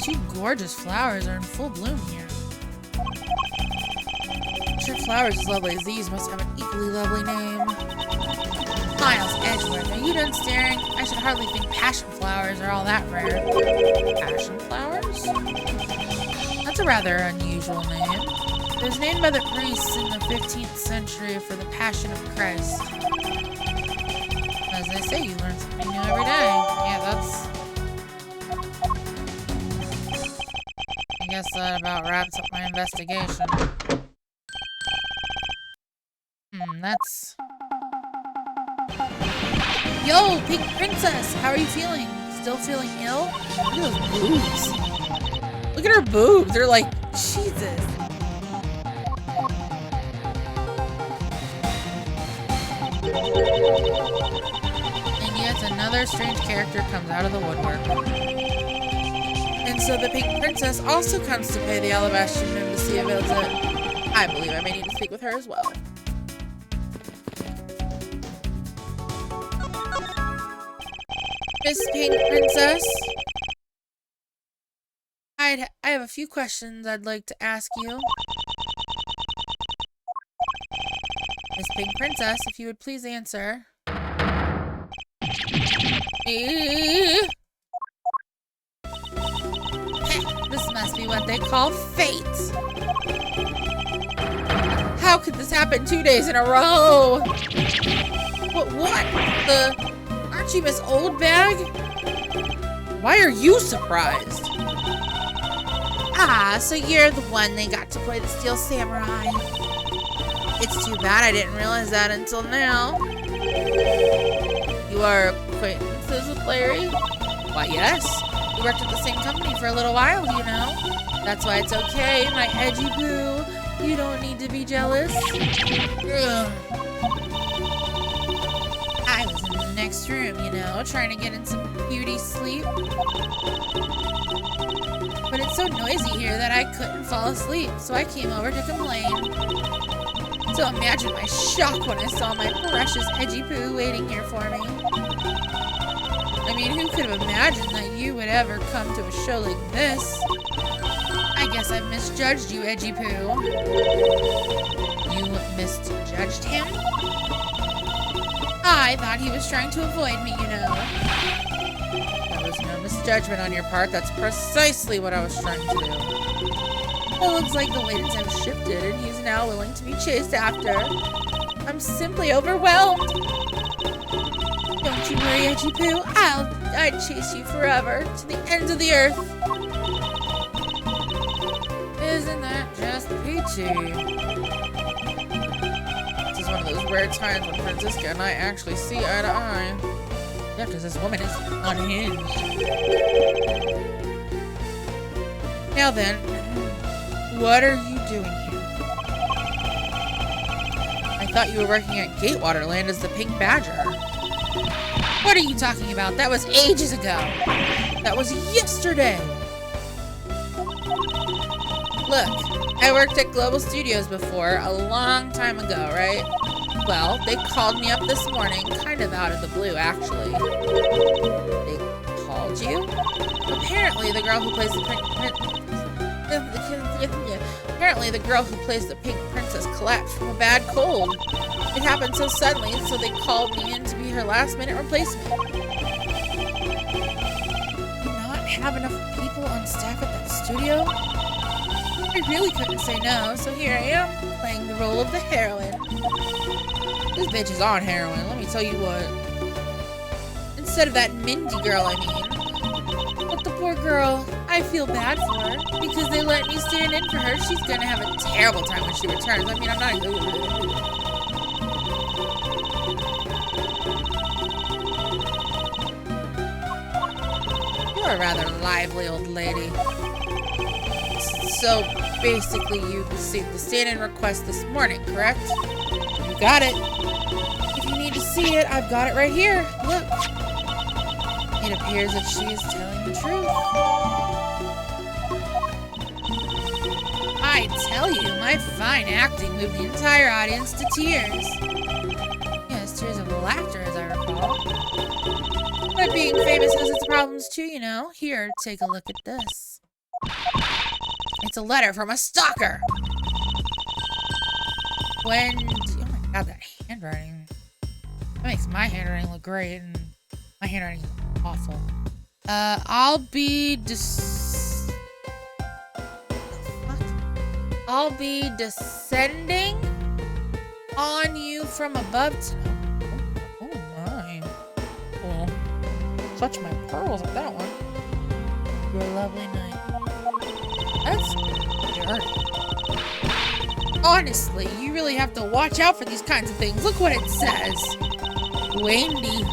Two gorgeous flowers are in full bloom here. I'm sure flowers as lovely as these must have an equally lovely name. Miles Edgeworth, are you done staring? I should hardly think passion flowers are all that rare. Passion flowers? That's a rather unusual name. It was named by the priests in the 15th century for the Passion of Christ. As they say, you learn something new every day. Yeah, that's... I guess that about wraps up my investigation. That's... Yo, Pink Princess! How are you feeling? Still feeling ill? Look at those boobs. Look at her boobs. They're like, Jesus. And yet another strange character comes out of the woodwork. And so the Pink Princess also comes to pay the Alabastrian Moon to see a visit. I believe I may need to speak with her as well. Miss Pink Princess? I have a few questions I'd like to ask you. Miss Pink Princess, if you would please answer. This must be what they call fate. How could this happen 2 days in a row? What? Aren't you Miss Oldbag? Why are you surprised? Ah, so you're the one they got to play the Steel Samurai. It's too bad I didn't realize that until now. You are acquaintances with Larry? Why, yes. We worked at the same company for a little while, you know. That's why it's okay, my edgy boo. You don't need to be jealous. Ugh. I was in the next room, you know, trying to get in some beauty sleep. But it's so noisy here that I couldn't fall asleep, so I came over to complain. So imagine my shock when I saw my precious edgy poo waiting here for me. I mean, who could have imagined that you would ever come to a show like this? I guess I've misjudged you, edgy poo. You misjudged him? I thought he was trying to avoid me, you know. That was no misjudgment on your part. That's precisely what I was trying to do. It looks like the winds have shifted and he's now willing to be chased after. I'm simply overwhelmed. Don't you worry, edgy poo. I'd chase you forever to the ends of the earth. Isn't that just peachy? This is one of those rare times when Franziska and I actually see eye to eye. Yeah, because this woman is unhinged. Now then, what are you doing here? I thought you were working at Gatewaterland as the Pink Badger. What are you talking about? That was ages ago. That was yesterday. Look, I worked at Global Studios before, a long time ago, right? Well, they called me up this morning, kind of out of the blue, actually. They called you? Apparently, the girl who plays the Pink Princess collapsed from a bad cold. It happened so suddenly, so they called me in to be her last-minute replacement. Do you not have enough people on staff at that studio? I really couldn't say no, so here I am, playing the role of the heroine. This bitch is on heroin, let me tell you what. Instead of that Mindy girl, I mean. But the poor girl, I feel bad for her, because they let me stand in for her. She's gonna have a terrible time when she returns. I mean, I'm not... You're a rather lively old lady. So, basically, you received the stand-in request this morning, correct? You got it. If you need to see it, I've got it right here. Look. It appears that she is telling the truth. I tell you, my fine acting moved the entire audience to tears. Yes, tears of laughter, as I recall. But being famous has its problems too, you know. Here, take a look at this. It's a letter from a stalker. Oh my god, that handwriting. That makes my handwriting look great, and my handwriting is awful. I'll be descending on you from above oh my. Oh, clutch my pearls at that one. Your lovely night. That's dirty. Honestly, you really have to watch out for these kinds of things. Look what it says. Wendy.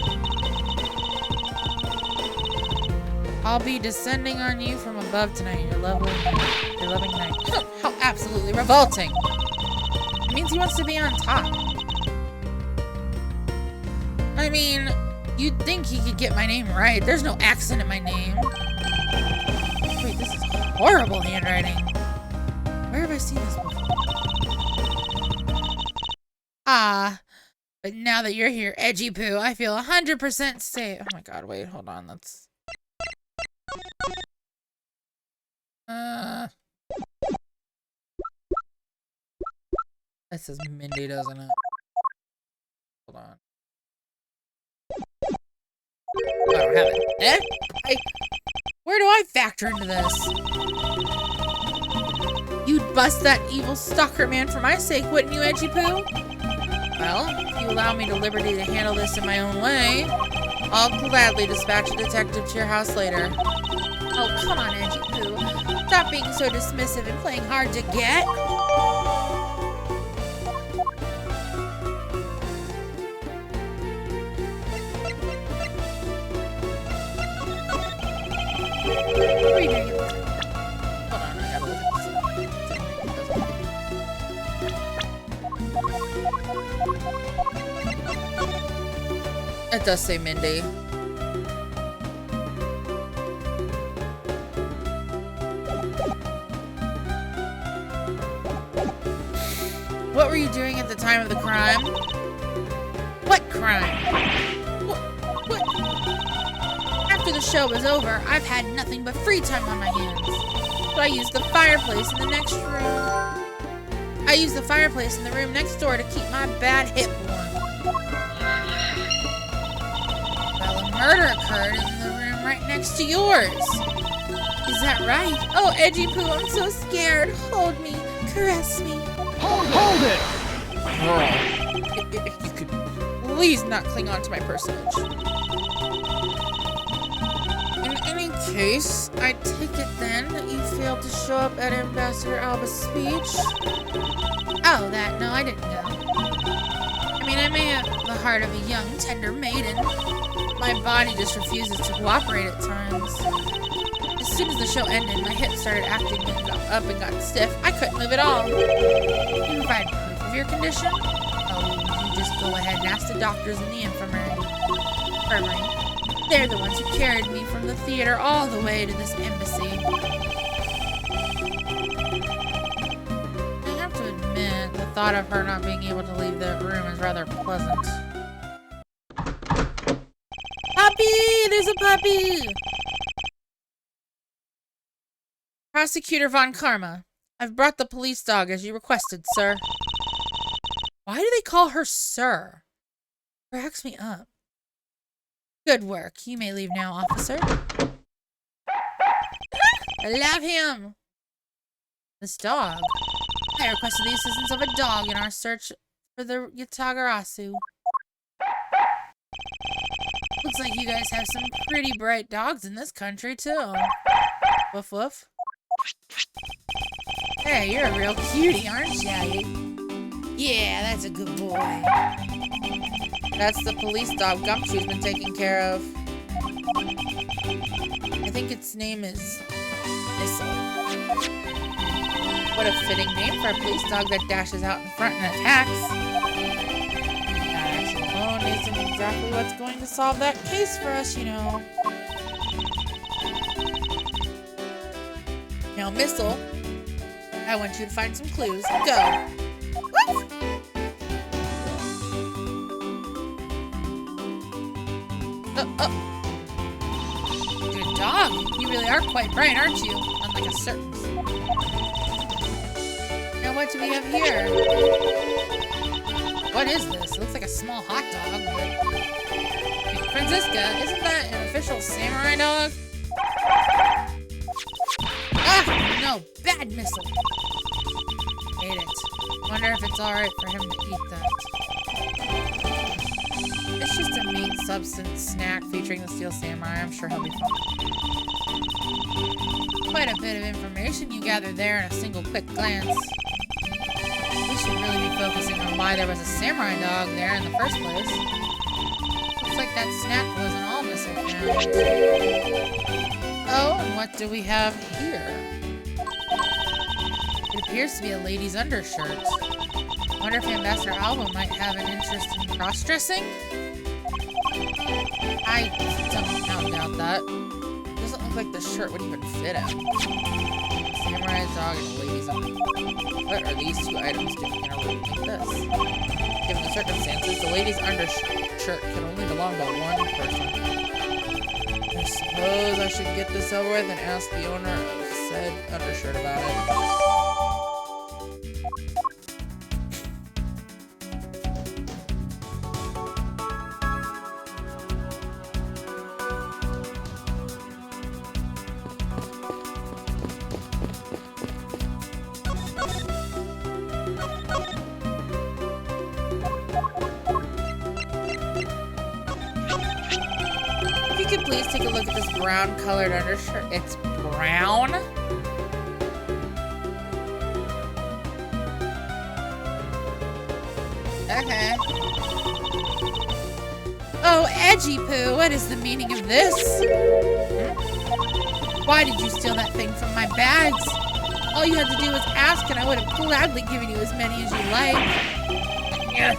I'll be descending on you from above tonight. Your loving night. How absolutely revolting. It means he wants to be on top. I mean, you'd think he could get my name right. There's no accent in my name. Wait, this is horrible handwriting. Where have I seen this before? Ah, but now that you're here, Edgy Poo, I feel 100% safe. Oh my god, wait, hold on, that's... That says Mindy, doesn't it? Hold on. I don't have it. Where do I factor into this? You'd bust that evil stalker man for my sake, wouldn't you, Edgy Poo? Well, if you allow me the liberty to handle this in my own way, I'll gladly dispatch a detective to your house later. Oh, come on, Edgy Poo. Stop being so dismissive and playing hard to get. What are you doing? Hold on, I gotta look at this. It does say Mindy. What were you doing at the time of the crime? What crime? What? After the show was over, I've had nothing but free time on my hands. So I used the fireplace in the next room. I used the fireplace in the room next door to keep my bad hip warm. Well, a murder occurred in the room right next to yours. Is that right? Oh, Edgy Poo, I'm so scared. Hold me. Caress me. Hold it! Girl, if you could please not cling on to my personage. In any case, I take it then that you failed to show up at Ambassador Alba's speech? Oh, no, I didn't go. I mean, I may have the heart of a young, tender maiden. My body just refuses to cooperate at times. As soon as the show ended, my hips started acting up and got stiff. I couldn't move at all. You provide proof of your condition? Oh, you just go ahead and ask the doctors in the infirmary. They're the ones who carried me from the theater all the way to this embassy. I have to admit, the thought of her not being able to leave that room is rather pleasant. Puppy! There's a puppy! Prosecutor Von Karma, I've brought the police dog as you requested, sir. Why do they call her sir? Cracks me up. Good work. You may leave now, officer. I love him. This dog. I requested the assistance of a dog in our search for the Yatagarasu. Looks like you guys have some pretty bright dogs in this country, too. Woof woof. Hey, you're a real cutie, aren't you? Yeah, that's a good boy. That's the police dog Gumshoe's been taking care of. I think its name is Missile. What a fitting name for a police dog that dashes out in front and attacks. That action alone isn't exactly what's going to solve that case for us, you know. Now, Missile, I want you to find some clues. Go! Woof! Good dog. You really are quite bright, aren't you? Unlike a certain. Now, what do we have here? What is this? It looks like a small hot dog. But... Franziska, isn't that an official samurai dog? Ah! No! Bad Missile! Ate it. Wonder if it's alright for him to eat that. It's just a meat substance snack featuring the Steel Samurai. I'm sure he'll be fine. Quite a bit of information you gathered there in a single quick glance. We should really be focusing on why there was a samurai dog there in the first place. Looks like that snack wasn't all Missile found. Oh, and what do we have here? It appears to be a lady's undershirt. Wonder if Ambassador Alba might have an interest in cross-dressing? I somehow doubt that. Doesn't look like the shirt would even fit him. Samurai dog and a lady's undershirt. What are these two items doing in a room like this? Given the circumstances, the lady's undershirt can only belong to one person. I suppose I should get this over with and ask the owner of said undershirt about it. Please take a look at this brown colored undershirt. It's brown? Okay. Oh, Edgy Poo, what is the meaning of this? Why did you steal that thing from my bags? All you had to do was ask and I would have gladly given you as many as you like. Yeah.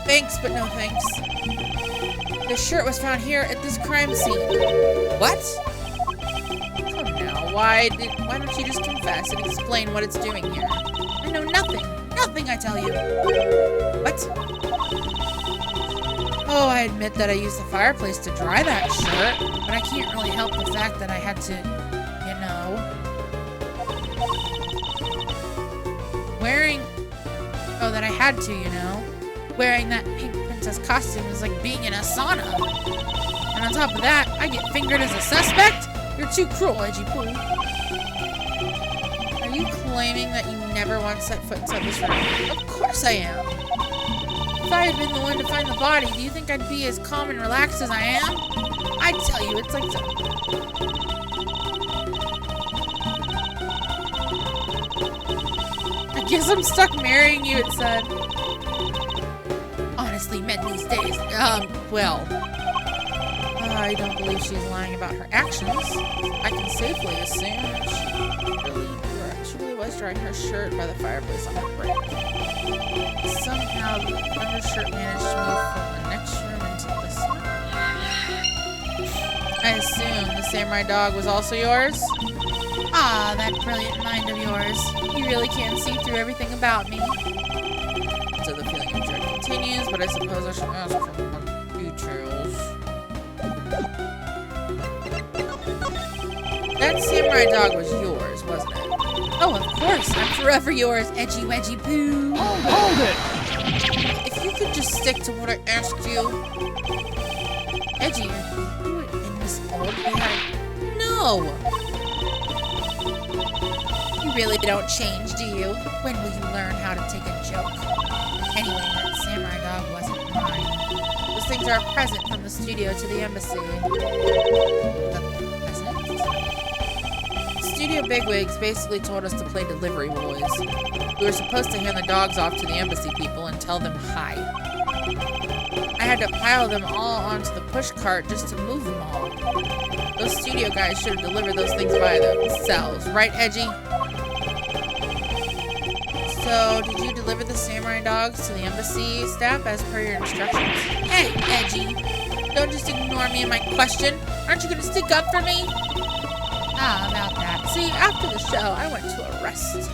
Thanks, but no thanks. This shirt was found here at this crime scene. What? Come now, why don't you just confess and explain what it's doing here? I know nothing. Nothing, I tell you. What? Oh, I admit that I used the fireplace to dry that shirt, but I can't really help the fact that I had to, you know... that I had to, you know? Wearing that pink princess costume is like being in a sauna. And on top of that, I get fingered as a suspect? You're too cruel, Edgy Poo. Are you claiming that you never once set foot inside this room? Of course I am. If I had been the one to find the body, do you think I'd be as calm and relaxed as I am? I'd tell you, it's like I guess I'm stuck marrying you, it said. Honestly, men these days, well... I don't believe she's lying about her actions. I can safely assume she really was drying her shirt by the fireplace on her break. Somehow the undershirt managed to move from the next room into this one. I assume the samurai dog was also yours? Ah, that brilliant mind of yours. You really can see through everything about me. So the feeling of dread continues, but I suppose I should ask for more details. That samurai dog was yours, wasn't it? Oh, of course. I'm forever yours, Edgy Wedgy Poo. Hold it! If you could just stick to what I asked you. Edgy, you in this old bag? No! really don't change, do you? When will you learn how to take a joke? Anyway, that samurai dog wasn't mine. Those things are a present from the studio to the embassy. The present? Studio bigwigs basically told us to play delivery boys. We were supposed to hand the dogs off to the embassy people and tell them hi. I had to pile them all onto the push cart just to move them all. Those studio guys should have delivered those things by themselves. Right, Edgy? So, did you deliver the samurai dogs to the embassy staff as per your instructions? Hey, Edgy! Don't just ignore me and my question. Aren't you going to stick up for me? Ah, about that. See, after the show, I went to rest.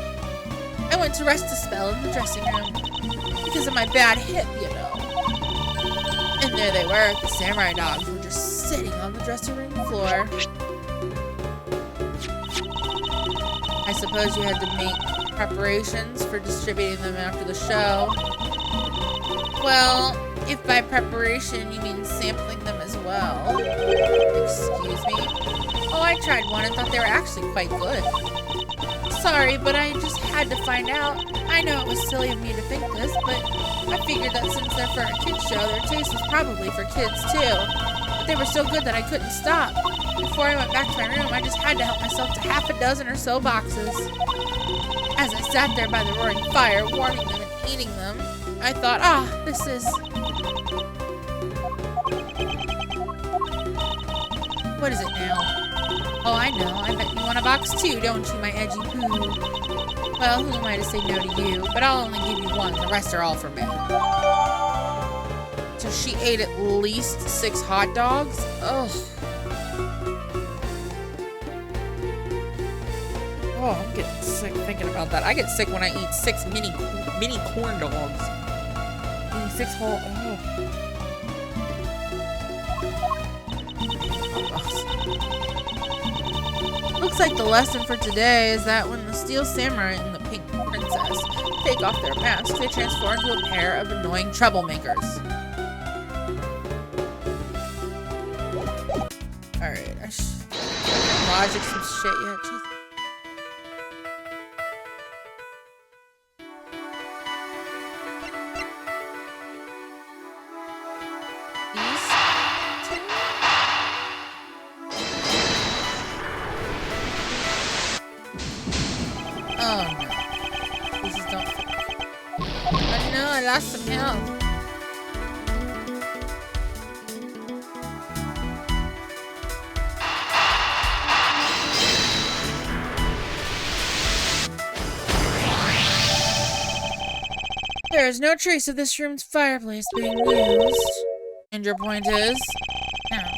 I went to rest a spell in the dressing room. Because of my bad hip, you know. And there they were, the samurai dogs were just sitting on the dressing room floor. I suppose you had to make preparations for distributing them after the show. Well, if by preparation you mean sampling them as well. Excuse me? Oh, I tried one and thought they were actually quite good. Sorry, but I just had to find out. I know it was silly of me to think this, but I figured that since they're for a kid's show, their taste was probably for kids too. But they were so good that I couldn't stop. Before I went back to my room, I just had to help myself to half a dozen or so boxes. As I sat there by the roaring fire, warming them and eating them, I thought, this is... What is it now? Oh, I know. I bet you want a box too, don't you, my edgy poo? Well, who am I to say no to you? But I'll only give you one. The rest are all for me. So she ate at least 6 hot dogs? Ugh. Oh, I'm getting sick thinking about that. I get sick when I eat 6 mini corn dogs. Eating 6 whole... Looks like the lesson for today is that when the Steel Samurai and the Pink Princess take off their masks, they transform into a pair of annoying troublemakers. Alright, logic some shit yet. Jeez. I lost some health. There is no trace of this room's fireplace being used. And your point is? Now,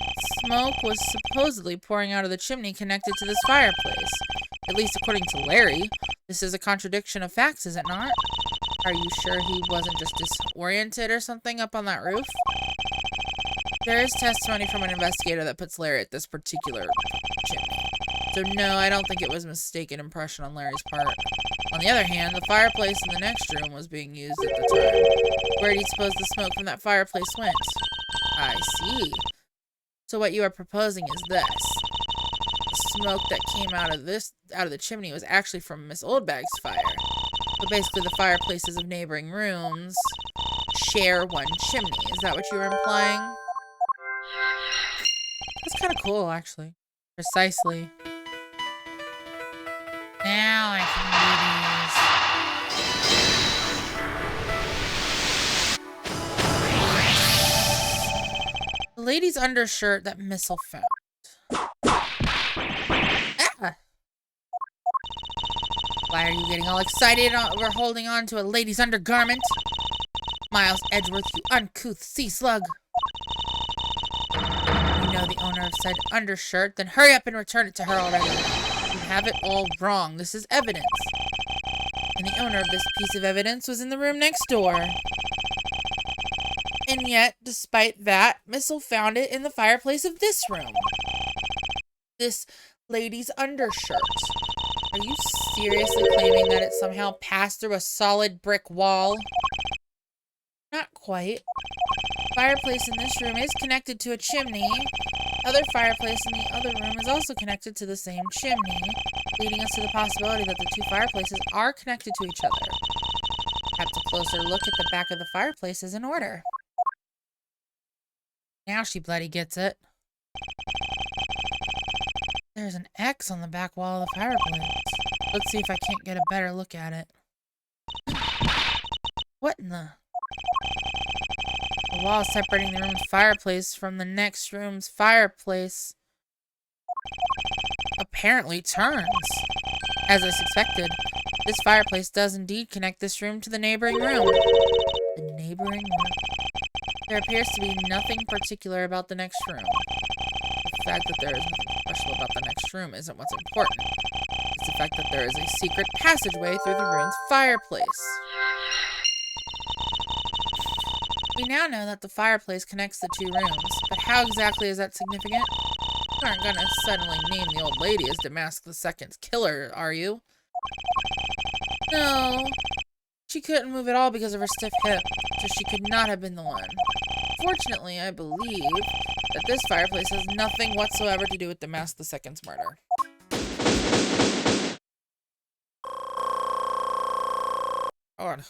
smoke was supposedly pouring out of the chimney connected to this fireplace. At least according to Larry. This is a contradiction of facts, is it not? Are you sure he wasn't just disoriented or something up on that roof? There is testimony from an investigator that puts Larry at this particular chimney. So no, I don't think it was a mistaken impression on Larry's part. On the other hand, the fireplace in the next room was being used at the time. Where do you suppose the smoke from that fireplace went? I see. So what you are proposing is this. The smoke that came out of the chimney was actually from Miss Oldbag's fire. So basically the fireplaces of neighboring rooms share one chimney. Is that what you were implying? That's kind of cool, actually. Precisely. Now I can do these. The lady's undershirt that Missile found. Why are you getting all excited over holding on to a lady's undergarment? Miles Edgeworth, you uncouth sea slug. You know the owner of said undershirt, then hurry up and return it to her already. You have it all wrong. This is evidence. And the owner of this piece of evidence was in the room next door. And yet, despite that, Missile found it in the fireplace of this room. This lady's undershirt. Are you seriously claiming that it somehow passed through a solid brick wall? Not quite. The fireplace in this room is connected to a chimney, other fireplace in the other room is also connected to the same chimney, leading us to the possibility that the two fireplaces are connected to each other. Perhaps a closer look at the back of the fireplace is in order. Now she bloody gets it. There's an X on the back wall of the fireplace. Let's see if I can't get a better look at it. What in the... The wall separating the room's fireplace from the next room's fireplace apparently turns. As I suspected, this fireplace does indeed connect this room to the neighboring room. The neighboring room. There appears to be nothing particular about the next room. The fact that there is nothing special about the next room isn't what's important. It's the fact that there is a secret passageway through the room's fireplace. We now know that the fireplace connects the two rooms, but how exactly is that significant? You aren't gonna suddenly name the old lady as Damask II's killer, are you? No. She couldn't move at all because of her stiff hip, so she could not have been the one. Fortunately, I believe that this fireplace has nothing whatsoever to do with Damask II's murder. God.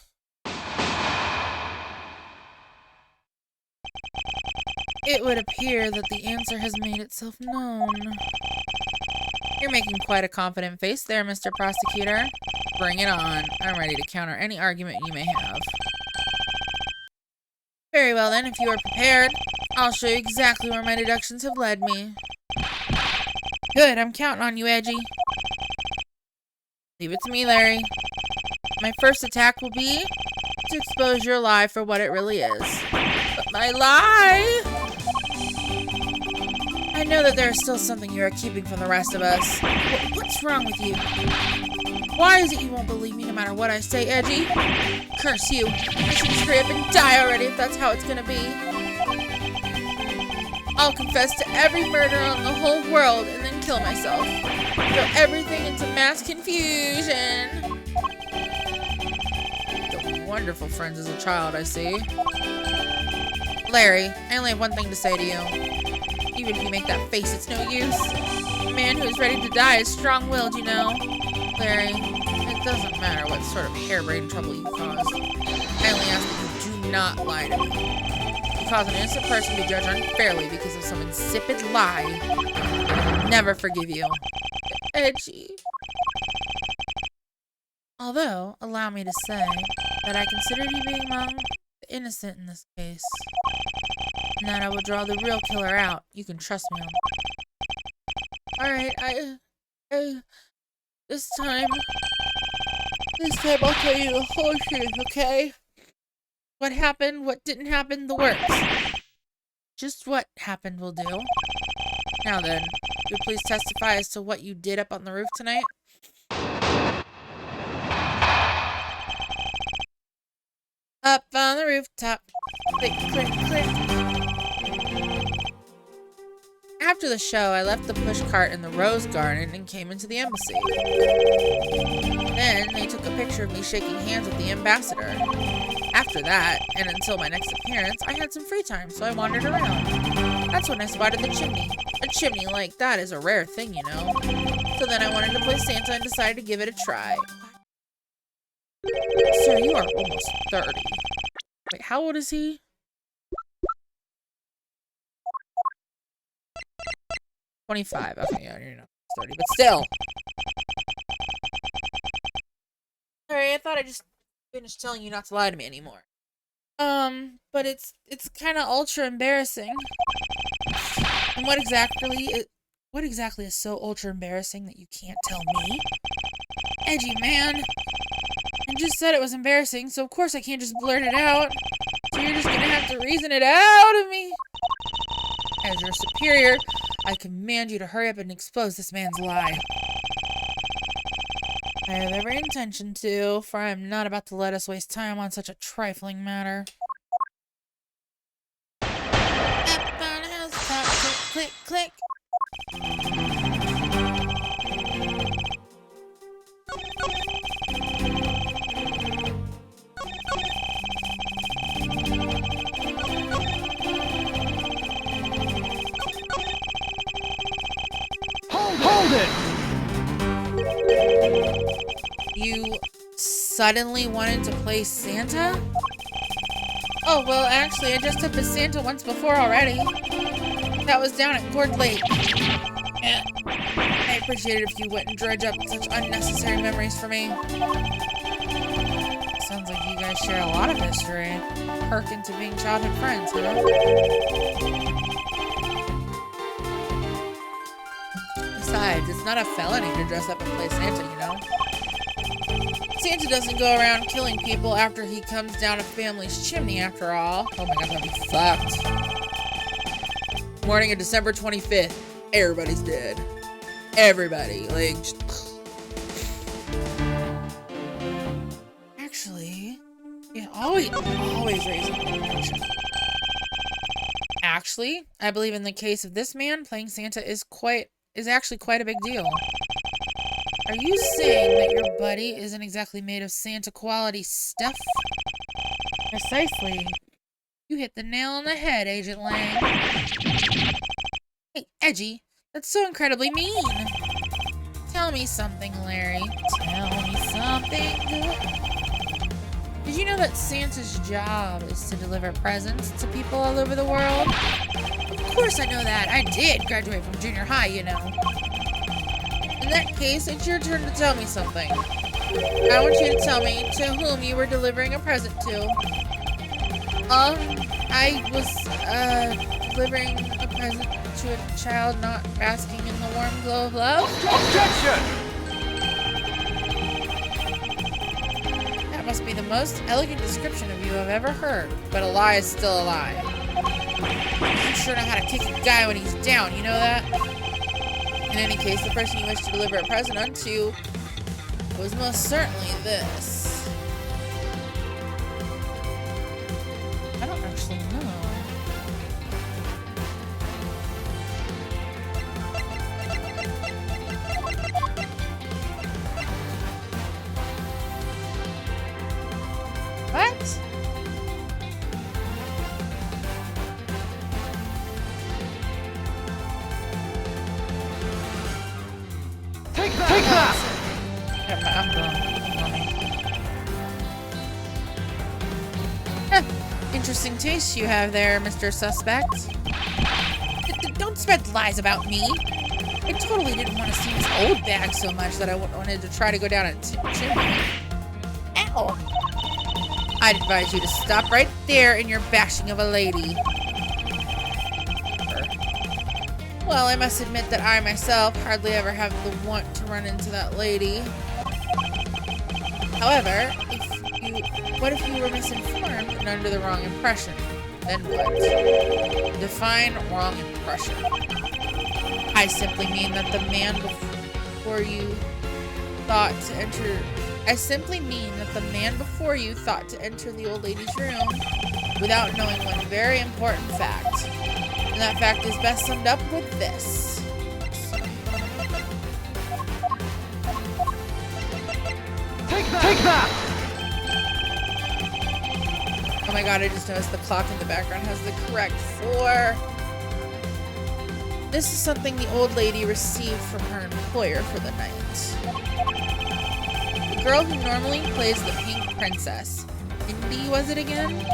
It would appear that the answer has made itself known. You're making quite a confident face there, Mr. Prosecutor. Bring it on. I'm ready to counter any argument you may have. Very well then, if you are prepared, I'll show you exactly where my deductions have led me. Good, I'm counting on you, Edgy. Leave it to me, Larry. My first attack will be to expose your lie for what it really is. But my lie! I know that there is still something you are keeping from the rest of us. What's wrong with you? Why is it you won't believe me no matter what I say, Edgy? Curse you. I should just hurry up and die already if that's how it's gonna be. I'll confess to every murder on the whole world and then kill myself. Throw everything into mass confusion. Wonderful friends as a child, I see. Larry, I only have one thing to say to you. Even if you make that face, it's no use. A man who is ready to die is strong-willed, you know. Larry, it doesn't matter what sort of harebrained trouble you caused. I only ask that you do not lie to me. You cause an innocent person to be judged unfairly because of some insipid lie. I will never forgive you. Edgy. Although, allow me to say that I consider you being among the innocent in this case. And that I will draw the real killer out. You can trust me on that. Alright, this time I'll tell you the whole truth, okay? What happened, what didn't happen, the works. Just what happened will do. Now then, would you please testify as to what you did up on the roof tonight? Up on the rooftop. Click, click, click. After the show, I left the pushcart in the rose garden and came into the embassy. Then, they took a picture of me shaking hands with the ambassador. After that, and until my next appearance, I had some free time, so I wandered around. That's when I spotted the chimney. A chimney like that is a rare thing, you know. So then I wanted to play Santa and decided to give it a try. Sir, you are almost 30. Wait, how old is he? 25. Okay, yeah, you're not 30, but still. Sorry, I thought I just finished telling you not to lie to me anymore. But it's kind of ultra embarrassing. And what exactly is so ultra embarrassing that you can't tell me? Edgy man. I just said it was embarrassing, so of course I can't just blurt it out. So you're just gonna have to reason it out of me. As your superior, I command you to hurry up and expose this man's lie. I have every intention to, for I am not about to let us waste time on such a trifling matter. Up on a housetop, click, click, click. You suddenly wanted to play Santa? Oh, well, actually, I dressed up as Santa once before already. That was down at Gourd Lake. I appreciate it if you wouldn't dredge up such unnecessary memories for me. Sounds like you guys share a lot of history. Perk into being childhood friends, huh? Besides, it's not a felony to dress up and play Santa, you know? Santa doesn't go around killing people after he comes down a family's chimney, after all. Oh my god, that'd be fucked. Morning of December 25th. Everybody's dead. Everybody. Like, actually, yeah, always raising emotion. Actually, I believe in the case of this man, playing Santa is actually quite a big deal. Are you saying that your buddy isn't exactly made of Santa quality stuff? Precisely. You hit the nail on the head, Agent Lang. Hey, Edgy, that's so incredibly mean. Tell me something, Larry. Tell me something good. Did you know that Santa's job is to deliver presents to people all over the world? Of course I know that. I did graduate from junior high, you know. In that case, it's your turn to tell me something. I want you to tell me to whom you were delivering a present to. I was, delivering a present to a child not basking in the warm glow of love. Objection! That must be the most elegant description of you I've ever heard, but a lie is still a lie. You sure know how to kick a guy when he's down, you know that? In any case, the person you wish to deliver a present unto was most certainly this. I don't actually know. What? Take that! I'm going. Huh. Interesting taste you have there, Mr. Suspect. Don't spread lies about me. I totally didn't want to see this old bag so much that I wanted to try to go down a chimney. Ow! I'd advise you to stop right there in your bashing of a lady. Well, I must admit that I myself hardly ever have the want to run into that lady. However, what if you were misinformed and under the wrong impression? Then what? Define wrong impression. I simply mean that the man before you thought to enter the old lady's room without knowing one very important fact. And that fact is best summed up with this. Take that! Oh my god, I just noticed the clock in the background has the correct 4. This is something the old lady received from her employer for the night. The girl who normally plays the Pink Princess. Indy, was it again?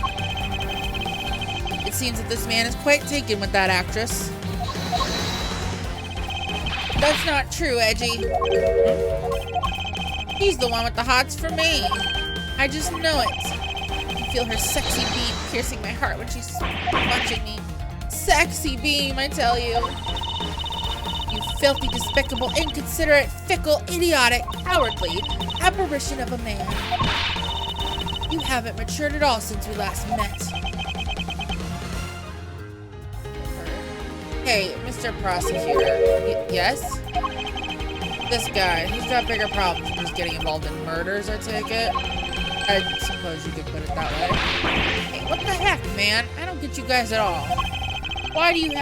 It seems that this man is quite taken with that actress. That's not true, Edgy. He's the one with the hots for me. I just know it. I can feel her sexy beam piercing my heart when she's watching me. Sexy beam, I tell you. You filthy, despicable, inconsiderate, fickle, idiotic, cowardly apparition of a man. You haven't matured at all since we last met. Hey, Mr. Prosecutor. Yes? This guy, he's got bigger problems than just getting involved in murders, I take it. I suppose you could put it that way. Hey, what the heck, man? I don't get you guys at all. Why do you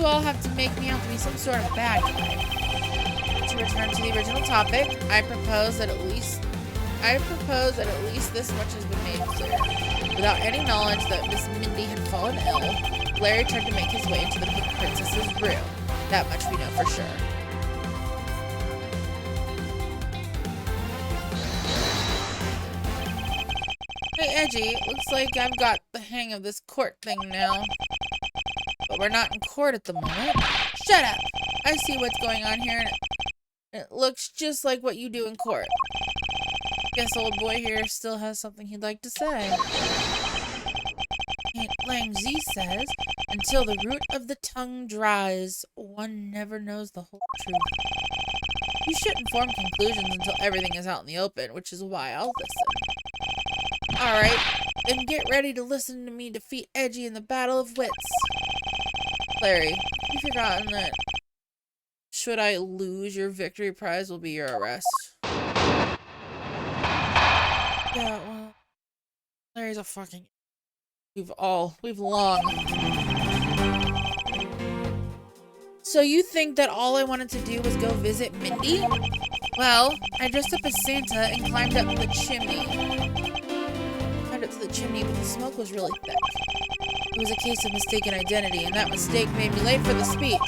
all have to make me out to be some sort of bad guy? To return to the original topic, I propose that at least this much has been made clear. Without any knowledge that Miss Mindy had fallen ill, Larry tried to make his way into the Pink Princess's room. That much we know for sure. Hey, Edgy, looks like I've got the hang of this court thing now. But we're not in court at the moment. Shut up! I see what's going on here, and it looks just like what you do in court. Guess old boy here still has something he'd like to say. Lang Z says, until the root of the tongue dries, one never knows the whole truth. You shouldn't form conclusions until everything is out in the open, which is why I'll listen. Alright, then get ready to listen to me defeat Edgy in the Battle of Wits. Larry, you've forgotten that should I lose, your victory prize will be your arrest. Yeah, well, Larry's a fucking... We've long. So you think that all I wanted to do was go visit Mindy? Well, I dressed up as Santa and climbed up the chimney. But the smoke was really thick. It was a case of mistaken identity, and that mistake made me late for the speech.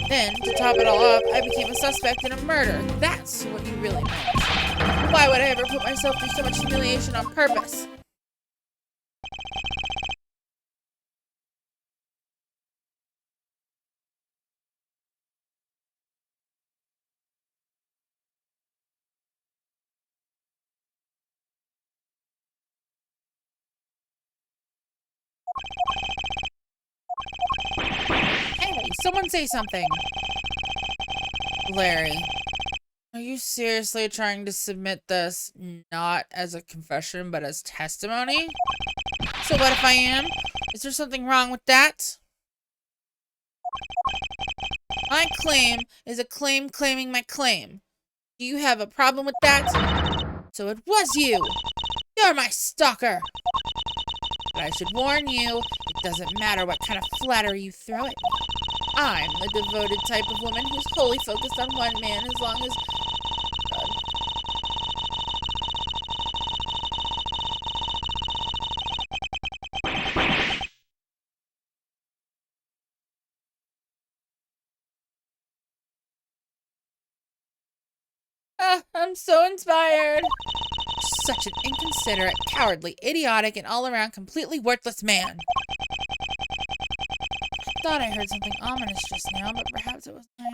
Then, to top it all off, I became a suspect in a murder. That's what you really meant. Why would I ever put myself through so much humiliation on purpose? Hey, someone say something. Larry, are you seriously trying to submit this not as a confession, but as testimony? So what if I am? Is there something wrong with that? My claim is a claim claiming my claim. Do you have a problem with that? So it was you! You're my stalker! But I should warn you, it doesn't matter what kind of flattery you throw at me. I'm the devoted type of woman who's wholly focused on one man as long as... I'm so inspired. Such an inconsiderate, cowardly, idiotic, and all-around completely worthless man. I thought I heard something ominous just now, but perhaps it was my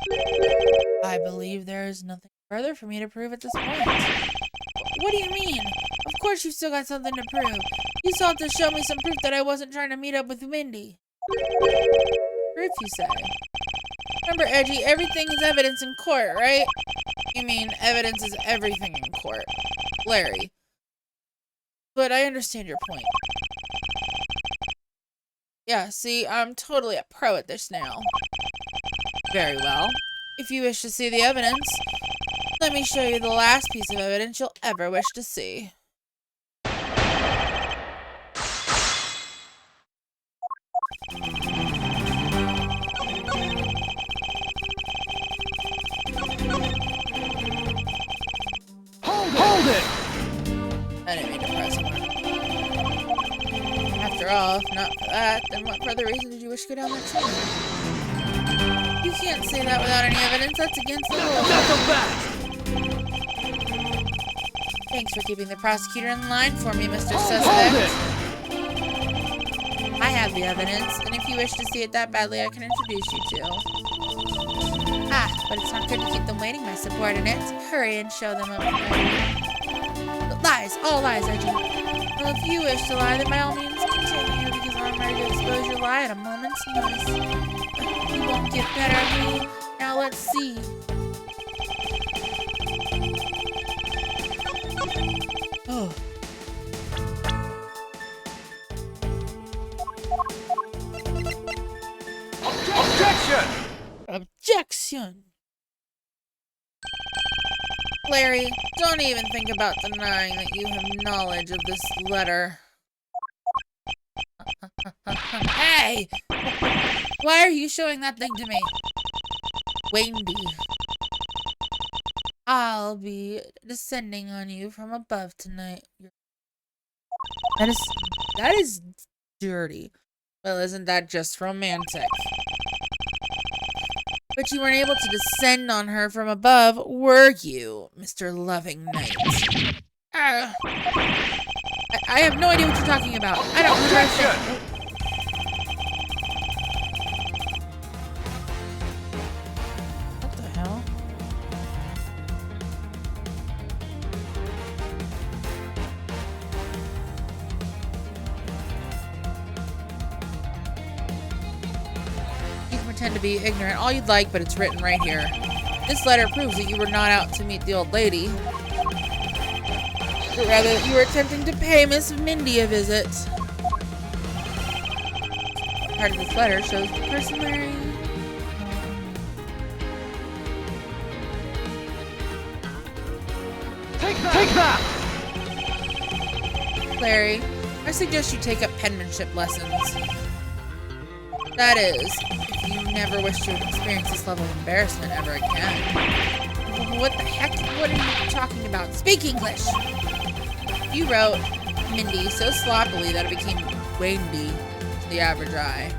imagination. I believe there is nothing further for me to prove at this point. What do you mean? Of course you've still got something to prove. You still have to show me some proof that I wasn't trying to meet up with Mindy. Proof, you say? Remember, Edgy, everything is evidence in court, right? You mean evidence is everything in court. Larry. But I understand your point. Yeah, see, I'm totally a pro at this now. Very well. If you wish to see the evidence, let me show you the last piece of evidence you'll ever wish to see. Hold it! I didn't mean to press him. After all, if not for that, then what further reason did you wish to go down that channel? You can't say that without any evidence. That's against the rules. Thanks for keeping the prosecutor in line for me, Mr. Suspect. I have the evidence, and if you wish to see it that badly, I can introduce you to. Ah, but it's not good to keep them waiting, my subordinates. Hurry and show them up. Lies, all lies, Edgy. Well, if you wish to lie, then by all means continue, because I'm ready to expose your lie at a moment's notice. You won't get better at me. Now let's see. Oh. Objection! Objection! Larry, don't even think about denying that you have knowledge of this letter. Hey! Why are you showing that thing to me? Wendy. I'll be descending on you from above tonight. That is dirty. Well, isn't that just romantic? But you weren't able to descend on her from above, were you, Mr. Loving Knight? I have no idea what you're talking about. I don't understand. What the hell? You can pretend to be ignorant all you'd like, but it's written right here. This letter proves that you were not out to meet the old lady, but rather that you were attempting to pay Miss Mindy a visit. Part of this letter shows the person Larry. Take that! Larry, I suggest you take up penmanship lessons. That is, if you never wish to experience this level of embarrassment ever again. What the heck? What are you talking about? Speak English! You wrote Mindy so sloppily that it became Wendy to the average eye.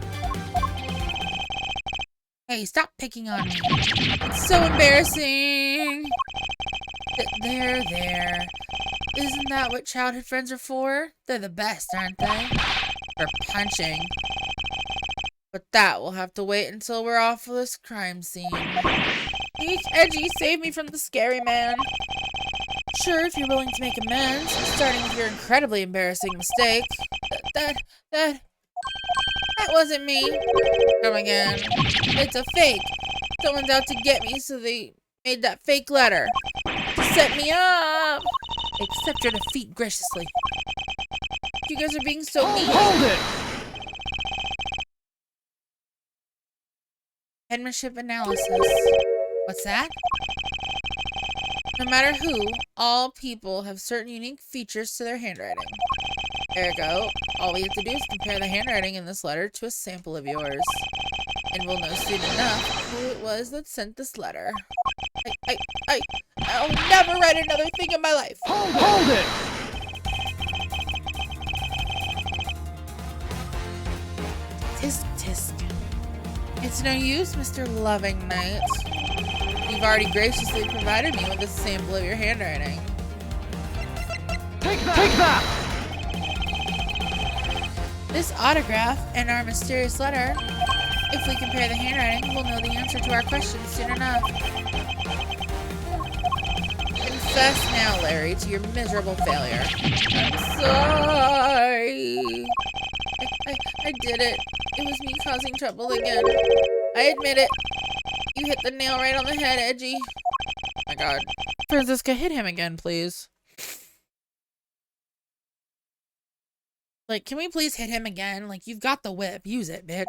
Hey, stop picking on me. It's so embarrassing. There. Isn't that what childhood friends are for? They're the best, aren't they? For punching. But that will have to wait until we're off of this crime scene. Edgy, save me from the scary man. Sure, if you're willing to make amends, starting with your incredibly embarrassing mistake. That wasn't me. Come again. It's a fake. Someone's out to get me, so they made that fake letter. To set me up. Accept your defeat graciously. You guys are being so mean. Hold it! Penmanship analysis. What's that? No matter who, all people have certain unique features to their handwriting. Ergo, all we have to do is compare the handwriting in this letter to a sample of yours. And we'll know soon enough who it was that sent this letter. I'll never write another thing in my life. Hold it! Tisk. It's no use, Mr. Loving Knight. You've already graciously provided me with a sample of your handwriting. Take that! This autograph and our mysterious letter, if we compare the handwriting, we'll know the answer to our questions soon enough. Confess now, Larry, to your miserable failure. I'm sorry. I did it. It was me causing trouble again. I admit it. You hit the nail right on the head, Edgy. Oh my god. Francisca, hit him again, please. Like, can we please hit him again? Like, you've got the whip. Use it, bitch.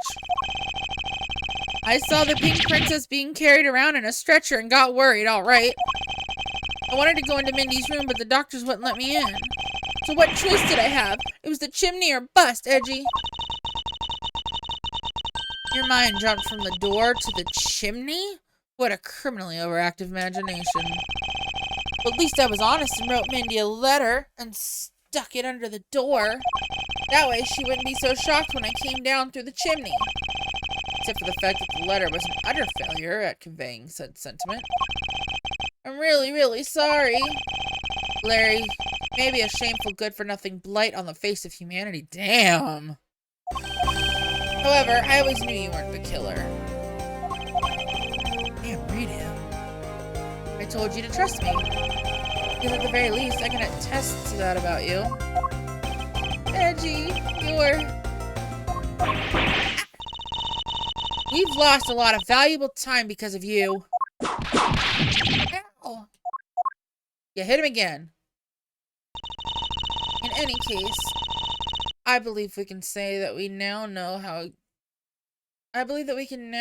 I saw the pink princess being carried around in a stretcher and got worried, alright. I wanted to go into Mindy's room, but the doctors wouldn't let me in. So what choice did I have? It was the chimney or bust, Edgy. Your mind jumped from the door to the chimney? What a criminally overactive imagination. But at least I was honest and wrote Mindy a letter and stuck it under the door. That way she wouldn't be so shocked when I came down through the chimney. Except for the fact that the letter was an utter failure at conveying said sentiment. I'm really, really sorry. Larry, maybe a shameful good-for-nothing blight on the face of humanity. Damn. However, I always knew you weren't the killer. Damn, read him. I told you to trust me. Because at the very least, I can attest to that about you. Edgy, We've lost a lot of valuable time because of you. Ow. You hit him again. In any case, I believe we can say that we now know how... I believe we can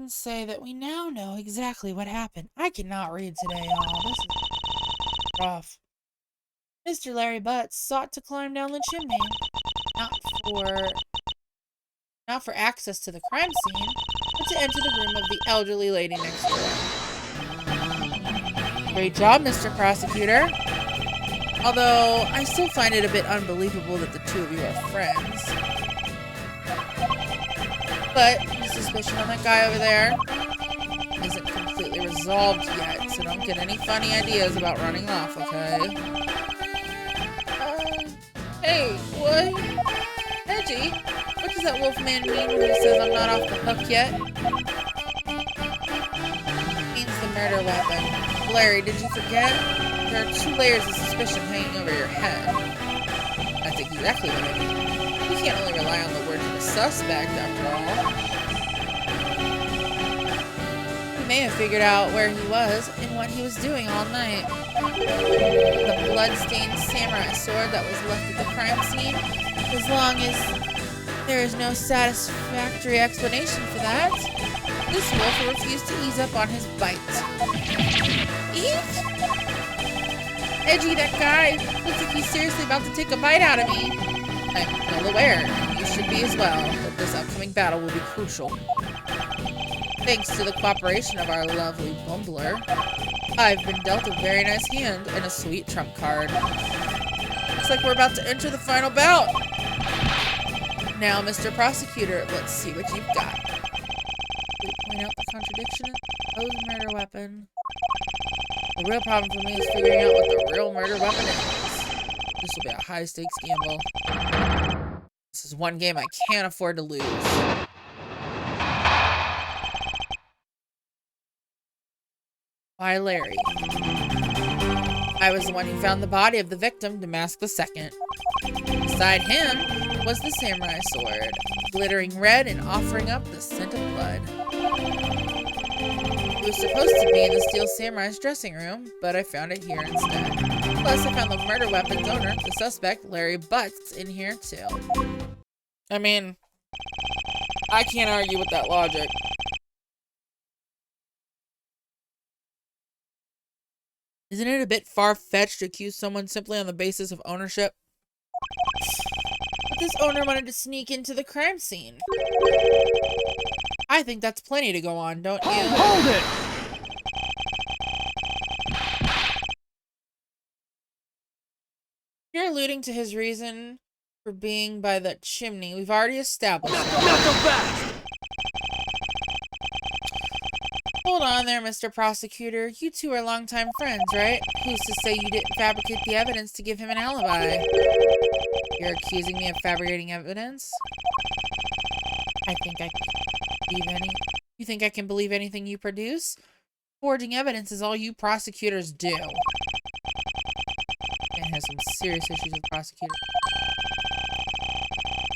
say that we now know exactly what happened. I cannot read today, y'all. This is rough. Mr. Larry Butts sought to climb down the chimney. Not for access to the crime scene, but to enter the room of the elderly lady next door. Great job, Mr. Prosecutor. Although, I still find it a bit unbelievable that the two of you are friends. But the suspicion on that guy over there isn't completely resolved yet, so don't get any funny ideas about running off, okay? Hey, what? Edgy, what does that wolfman mean when he says I'm not off the hook yet? Means the murder weapon. Larry, did you forget? There are 2 layers of suspicion hanging over your head. That's exactly what I mean. You can't only rely on the word of the suspect, after all. He may have figured out where he was and what he was doing all night. The blood-stained samurai sword that was left at the crime scene, as long as there is no satisfactory explanation for that, this wolf will refuse to ease up on his bite. Eat? Edgy, that guy looks like he's seriously about to take a bite out of me. I'm well aware, and you should be as well, that this upcoming battle will be crucial. Thanks to the cooperation of our lovely bumbler, I've been dealt a very nice hand and a sweet trump card. Looks like we're about to enter the final bout. Now, Mr. Prosecutor, let's see what you've got. Will you point out the contradiction in the murder weapon? The real problem for me is figuring out what the real murder weapon is. This will be a high-stakes gamble. This is one game I can't afford to lose. Why, Larry? I was the one who found the body of the victim to mask the second. Beside him was the samurai sword, glittering red and offering up the scent of blood. It was supposed to be in the Steel Samurai's dressing room, but I found it here instead. Plus, I found the murder weapon's owner, the suspect, Larry Butts, in here too. I mean, I can't argue with that logic. Isn't it a bit far-fetched to accuse someone simply on the basis of ownership? But this owner wanted to sneak into the crime scene. I think that's plenty to go on, don't you? Hold it! You're alluding to his reason for being by the chimney. We've already established Not that. so fast! Hold on there, Mr. Prosecutor. You two are longtime friends, right? Who's to say you didn't fabricate the evidence to give him an alibi? You're accusing me of fabricating evidence? You think I can believe anything you produce? Forging evidence is all you prosecutors do. Man has some serious issues with prosecutors.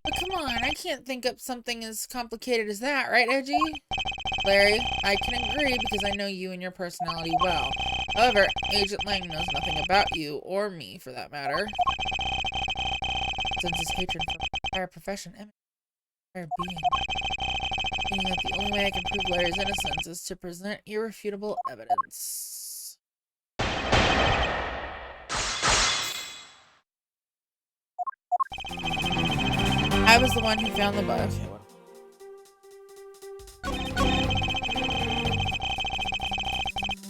But come on, I can't think up something as complicated as that, right, Edgy? Larry, I can agree because I know you and your personality well. However, Agent Lang knows nothing about you, or me for that matter. Since his hatred for my entire profession emanates from my entire being. Meaning that the only way I can prove Larry's innocence is to present irrefutable evidence. I was the one who found the body.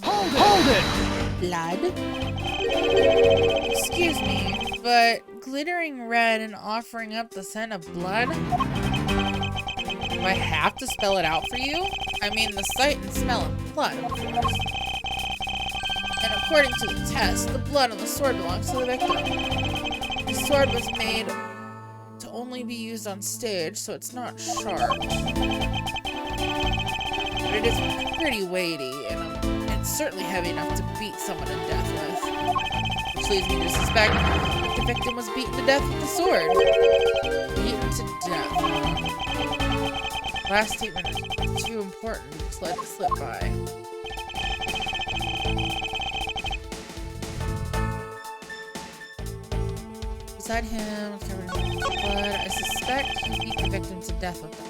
Hold it! Blood? Excuse me, but glittering red and offering up the scent of blood? Do I have to spell it out for you? I mean, the sight and smell of blood, of course. And according to the test, the blood on the sword belongs to the victim. The sword was made to only be used on stage, so it's not sharp. But it is pretty weighty, and it's certainly heavy enough to beat someone to death with. Which leads me to suspect that the victim was beaten to death with the sword. Beaten to death. Last statement is too important to just let it slip by. Beside him, covered in blood, I suspect he beat the victim to death with it.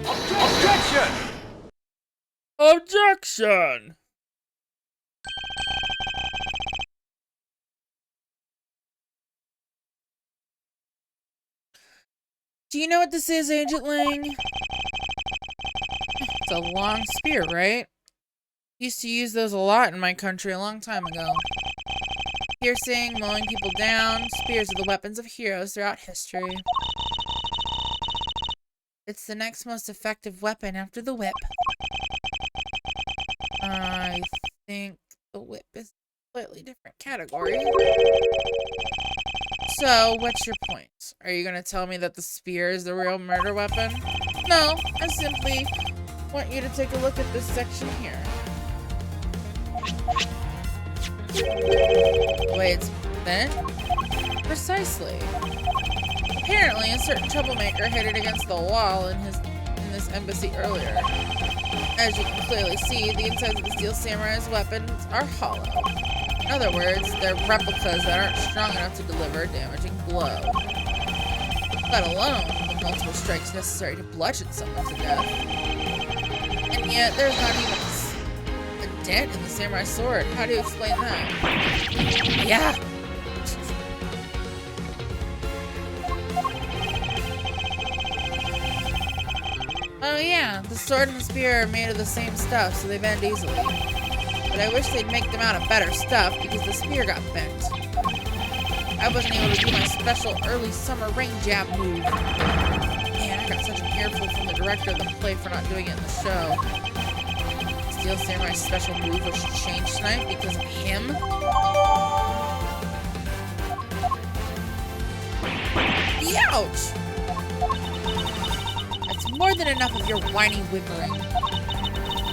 Objection! Objection! Do you know what this is, Agent Lang? It's a long spear, right? Used to use those a lot in my country a long time ago. Piercing, mowing people down, spears are the weapons of heroes throughout history. It's the next most effective weapon after the whip. I think the whip is a slightly different category. So, what's your point? Are you gonna tell me that the spear is the real murder weapon? No, I simply want you to take a look at this section here. The way it's bent? Precisely. Apparently, a certain troublemaker hit it against the wall in this embassy earlier. As you can clearly see, the insides of the Steel Samurai's weapons are hollow. In other words, they're replicas that aren't strong enough to deliver a damaging blow. Let alone the multiple strikes necessary to bludgeon someone to death. And yet, there's not even a dent in the samurai sword. How do you explain that? Yeah! Oh yeah, the sword and the spear are made of the same stuff, so they bend easily. But I wish they'd make them out of better stuff, because the spear got bent. I wasn't able to do my special early summer rain jab move. Man, I got such an earful from the director of the play for not doing it in the show. Steel Samurai's special move was changed tonight because of him? Ouch! That's more than enough of your whiny whimpering.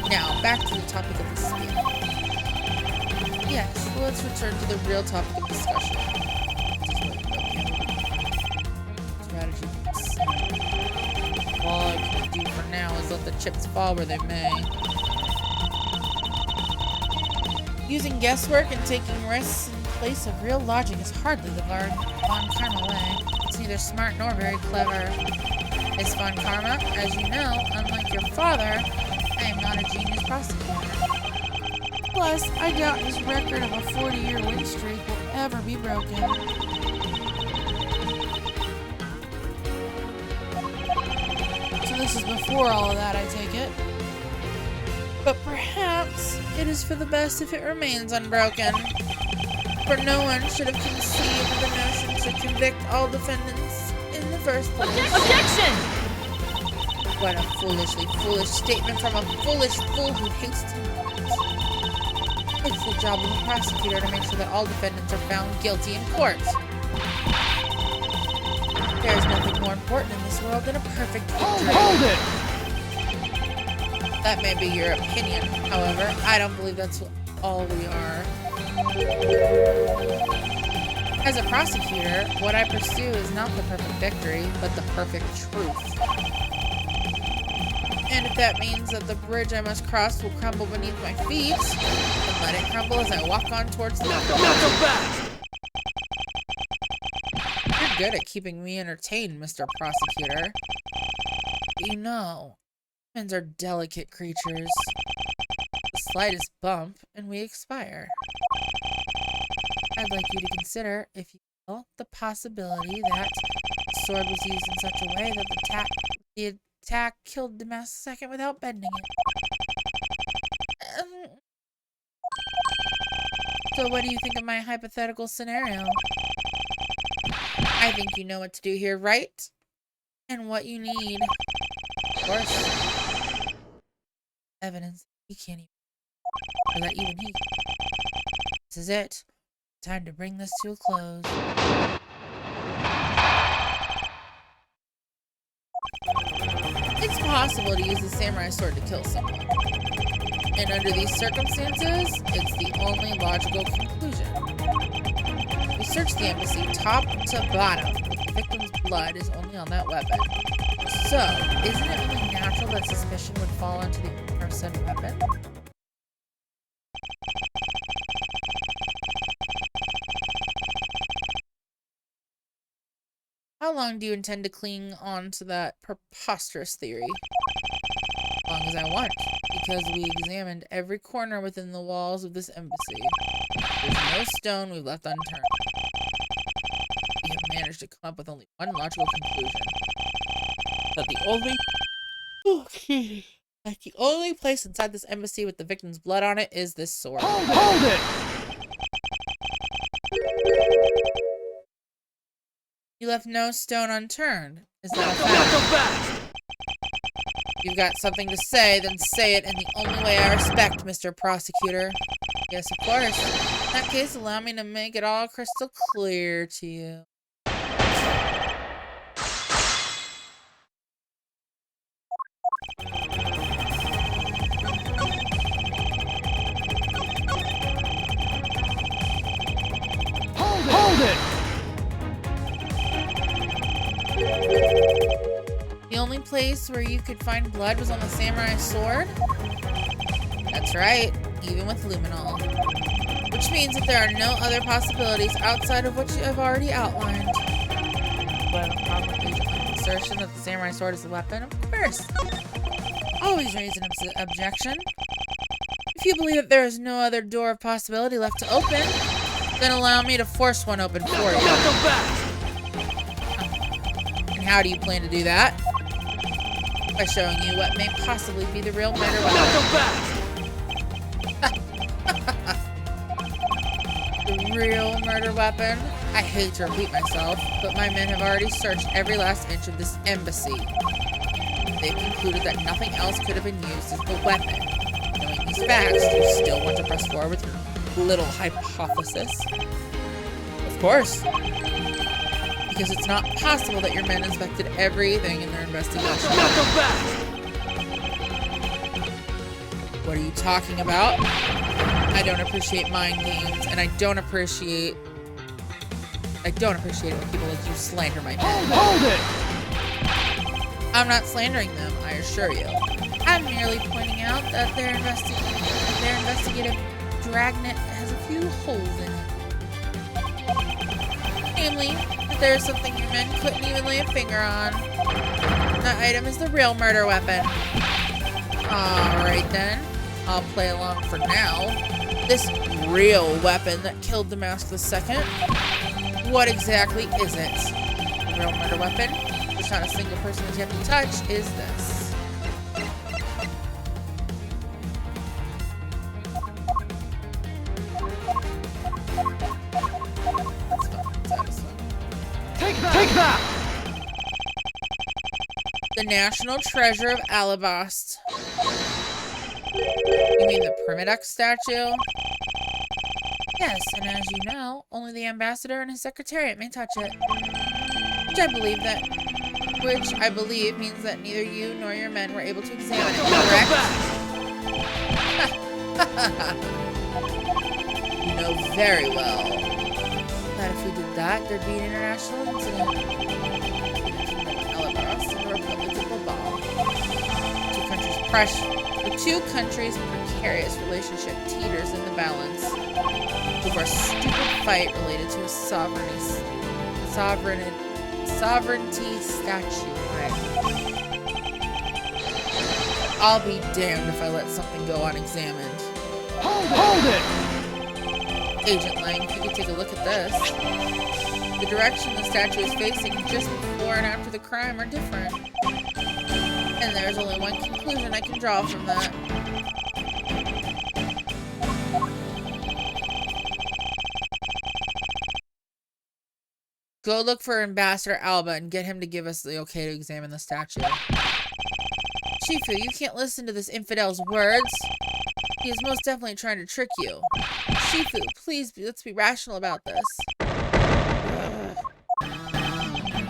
Now, back to the topic of the spear. Yes, let's return to the real topic of discussion. Strategy. All I can do for now is let the chips fall where they may. Using guesswork and taking risks in place of real logic is hardly the Von Karma way. It's neither smart nor very clever. Miss Von Karma, as you know, unlike your father, I am not a genius prosecutor. Plus, I doubt his record of a 40-year win streak will ever be broken. So this is before all of that, I take it. But perhaps it is for the best if it remains unbroken. For no one should have conceived of the notion to convict all defendants in the first place. Objection! What a foolishly foolish statement from a foolish fool who hates to know it. It's the job of the prosecutor to make sure that all defendants are found guilty in court. There is nothing more important in this world than a perfect victory. Hold it! That may be your opinion, however, I don't believe that's all we are. As a prosecutor, what I pursue is not the perfect victory, but the perfect truth. And if that means that the bridge I must cross will crumble beneath my feet, then let it crumble as I walk on towards the Not so fast! You're good at keeping me entertained, Mr. Prosecutor. But you know, humans are delicate creatures. The slightest bump, and we expire. I'd like you to consider, if you will, the possibility that the sword was used in such a way that the attack killed the masked second without bending it. So what do you think of my hypothetical scenario? I think you know what to do here, right? And what you need. Of course. Evidence he can't even. Or that even he. This is it. Time to bring this to a close. It's possible to use the samurai sword to kill someone. And under these circumstances, it's the only logical conclusion. We searched the embassy top to bottom, but the victim's blood is only on that weapon. So, isn't it only natural that suspicion would fall onto the owner of said weapon? How long do you intend to cling on to that preposterous theory? As long as I want, because we examined every corner within the walls of this embassy. There's no stone we've left unturned. We have managed to come up with only one logical conclusion. That the only place inside this embassy with the victim's blood on it is this sword. Hold it! You left no stone unturned. Is that a Not fact? so fast! You've got something to say, then say it in the only way I respect, Mr. Prosecutor. Yes, of course. In that case, allow me to make it all crystal clear to you. Hold it! The only place where you could find blood was on the samurai sword? That's right, even with luminol. Which means that there are no other possibilities outside of what you have already outlined. But a problem with the assertion that the samurai sword is a weapon? Of course. Always raise an objection. If you believe that there is no other door of possibility left to open, then allow me to force one open for you. Not so fast! And how do you plan to do that? By showing you what may possibly be the real murder Not weapon. so fast! The real murder weapon? I hate to repeat myself, but my men have already searched every last inch of this embassy. They've concluded that nothing else could have been used as the weapon. Knowing these facts, do you still want to press forward with your little hypothesis? Of course. Because it's not possible that your men inspected everything in their investigation. Not so fast! What are you talking about? I don't appreciate mind games, and I don't appreciate it when people like you slander my men. Hold it! I'm not slandering them, I assure you. I'm merely pointing out that their investigative dragnet has a few holes in it. Namely, that there's something your men couldn't even lay a finger on. That item is the real murder weapon. Alright then, I'll play along for now. This real weapon that killed the Mask II, what exactly is it? The real murder weapon, which not a single person has yet to touch, is this. Take that! The National Treasure of Alabast. You mean the Primidex statue? Yes, and as you know, only the ambassador and his secretariat may touch it. Which I believe means that neither you nor your men were able to examine it, correct? You know very well that if we did that, there'd be an international incident. Alabast and the Republic of Bilbao. The two countries' precarious relationship teeters in the balance over a stupid fight related to a sovereignty statue. Right. I'll be damned if I let something go unexamined. Hold it! Agent Lang, if you could take a look at this. The direction the statue is facing just before and after the crime are different. And there's only one conclusion I can draw from that. Go look for Ambassador Alba and get him to give us the okay to examine the statue. Shifu, you can't listen to this infidel's words. He is most definitely trying to trick you. Shifu, please, let's be rational about this.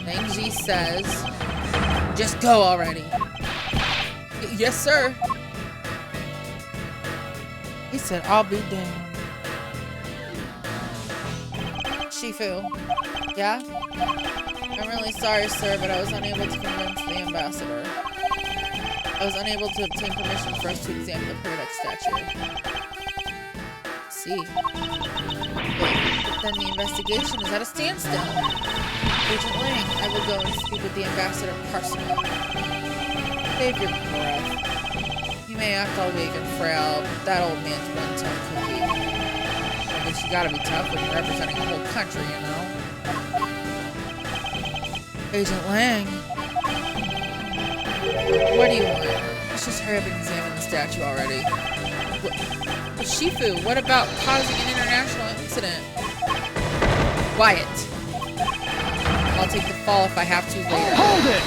Nangji says, just go already. Yes, sir. He said, I'll be damned. Shifu. Yeah? I'm really sorry, sir, but I was unable to convince the ambassador. I was unable to obtain permission for us to examine the Primidex statue. See. Wait, but then the investigation is at a standstill. Agent Lang, I will go and speak with the ambassador personally. Save your breath. You may act all weak and frail, but that old man's one tough cookie. I guess you gotta be tough when you're representing a whole country, you know? Agent Lang. What do you want? Let's just hurry up and examine the statue already. But Shifu, what about causing an international incident? Quiet. I'll take fall if I have to later. Hold it!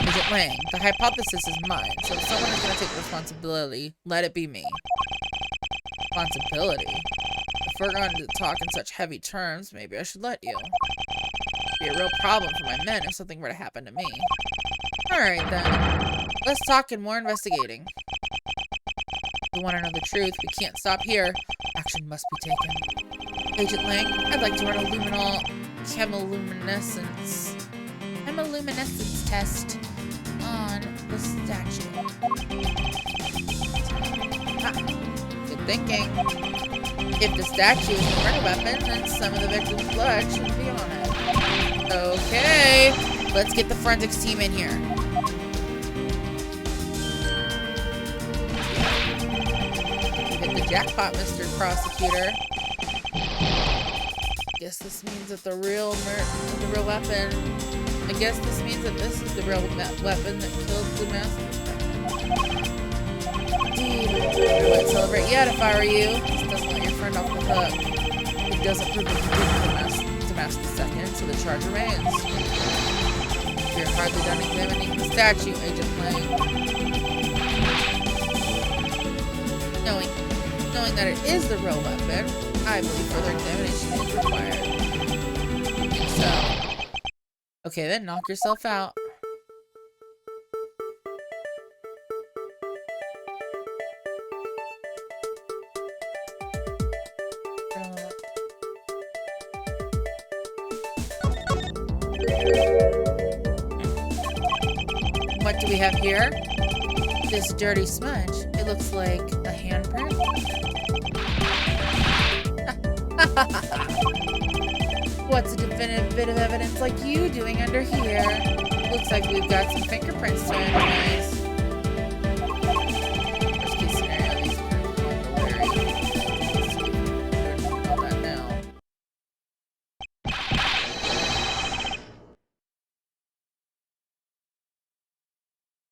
Agent Lang, the hypothesis is mine, so if someone is going to take responsibility, let it be me. Responsibility? If we're going to talk in such heavy terms, maybe I should let you. It'd be a real problem for my men if something were to happen to me. Alright then. Let's talk and more investigating. If we want to know the truth, we can't stop here. Action must be taken. Agent Lang, I'd like to run a luminol chemiluminescence test on the statue. Good thinking. If the statue is a murder weapon, then some of the victim's blood should be on it. Okay, let's get the forensics team in here. You hit the jackpot, Mr. Prosecutor. Guess this means that the real weapon. I guess this means that this is the real weapon that killed the master. Indeed, I wouldn't celebrate yet if I were you. This doesn't let your friend off the hook. It doesn't prove that you didn't mask the second, so the charge remains. You're hardly done examining the statue, Agent Lang. Knowing that it is the real weapon, I believe further examination is required. So. Okay, then knock yourself out. What do we have here? This dirty smudge. It looks like a handprint. What's a definitive bit of evidence like you doing under here? Looks like we've got some fingerprints to analyze. Worst case scenario, these are all that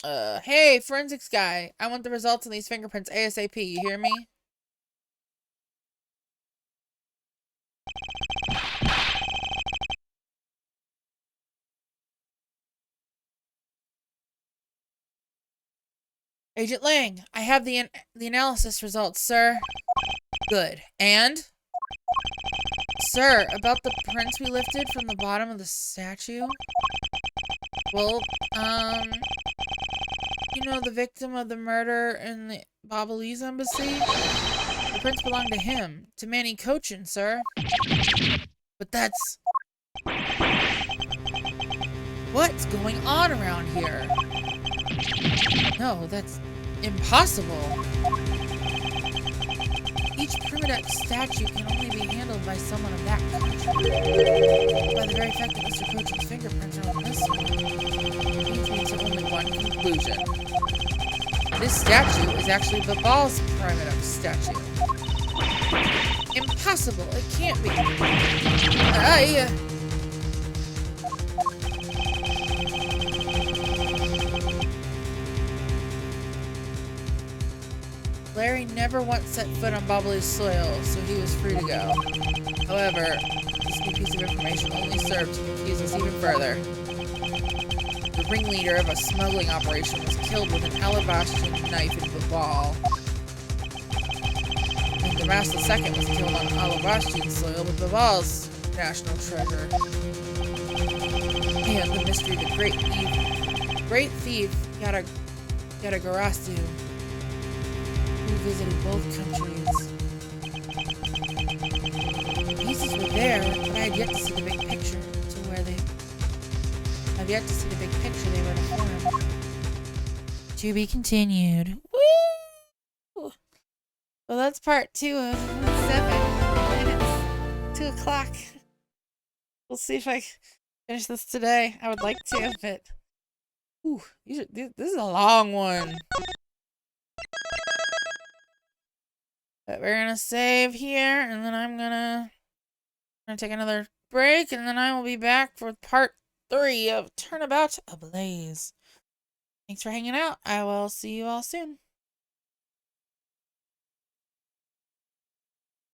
now. Hey, forensics guy. I want the results of these fingerprints ASAP. You hear me? Agent Lang, I have the analysis results, sir. Good. And? Sir, about the prints we lifted from the bottom of the statue? Well, you know the victim of the murder in the Ablaze embassy? The prints belong to him, to Manny Cochin, sir. But that's... What's going on around here? No, that's impossible. Each primitive statue can only be handled by someone of that country. By the very fact that Mr. Cochin's fingerprints are on this one, leads me to only one conclusion. This statue is actually Babal's primitive statue. Impossible! It can't be! Larry never once set foot on Bobbly's soil, so he was free to go. However, this new piece of information only served to confuse us even further. The ringleader of a smuggling operation was killed with an Alabastrian knife in Babal. And Damas II was killed on Alabastrian soil with Babal's national treasure. And the mystery of the great thief Yadagarasu, who visited both countries. The pieces were there, but I had yet to see the big picture I've yet to see the big picture they were to form. To be continued. Woo! Well, that's part 2 of 7. And it's 2 o'clock. We'll see if I finish this today. I would like to, but... Ooh, this is a long one. But we're gonna save here, and then I'm gonna take another break, and then I will be back for part 3 of Turnabout Ablaze. Thanks for hanging out. I will see you all soon.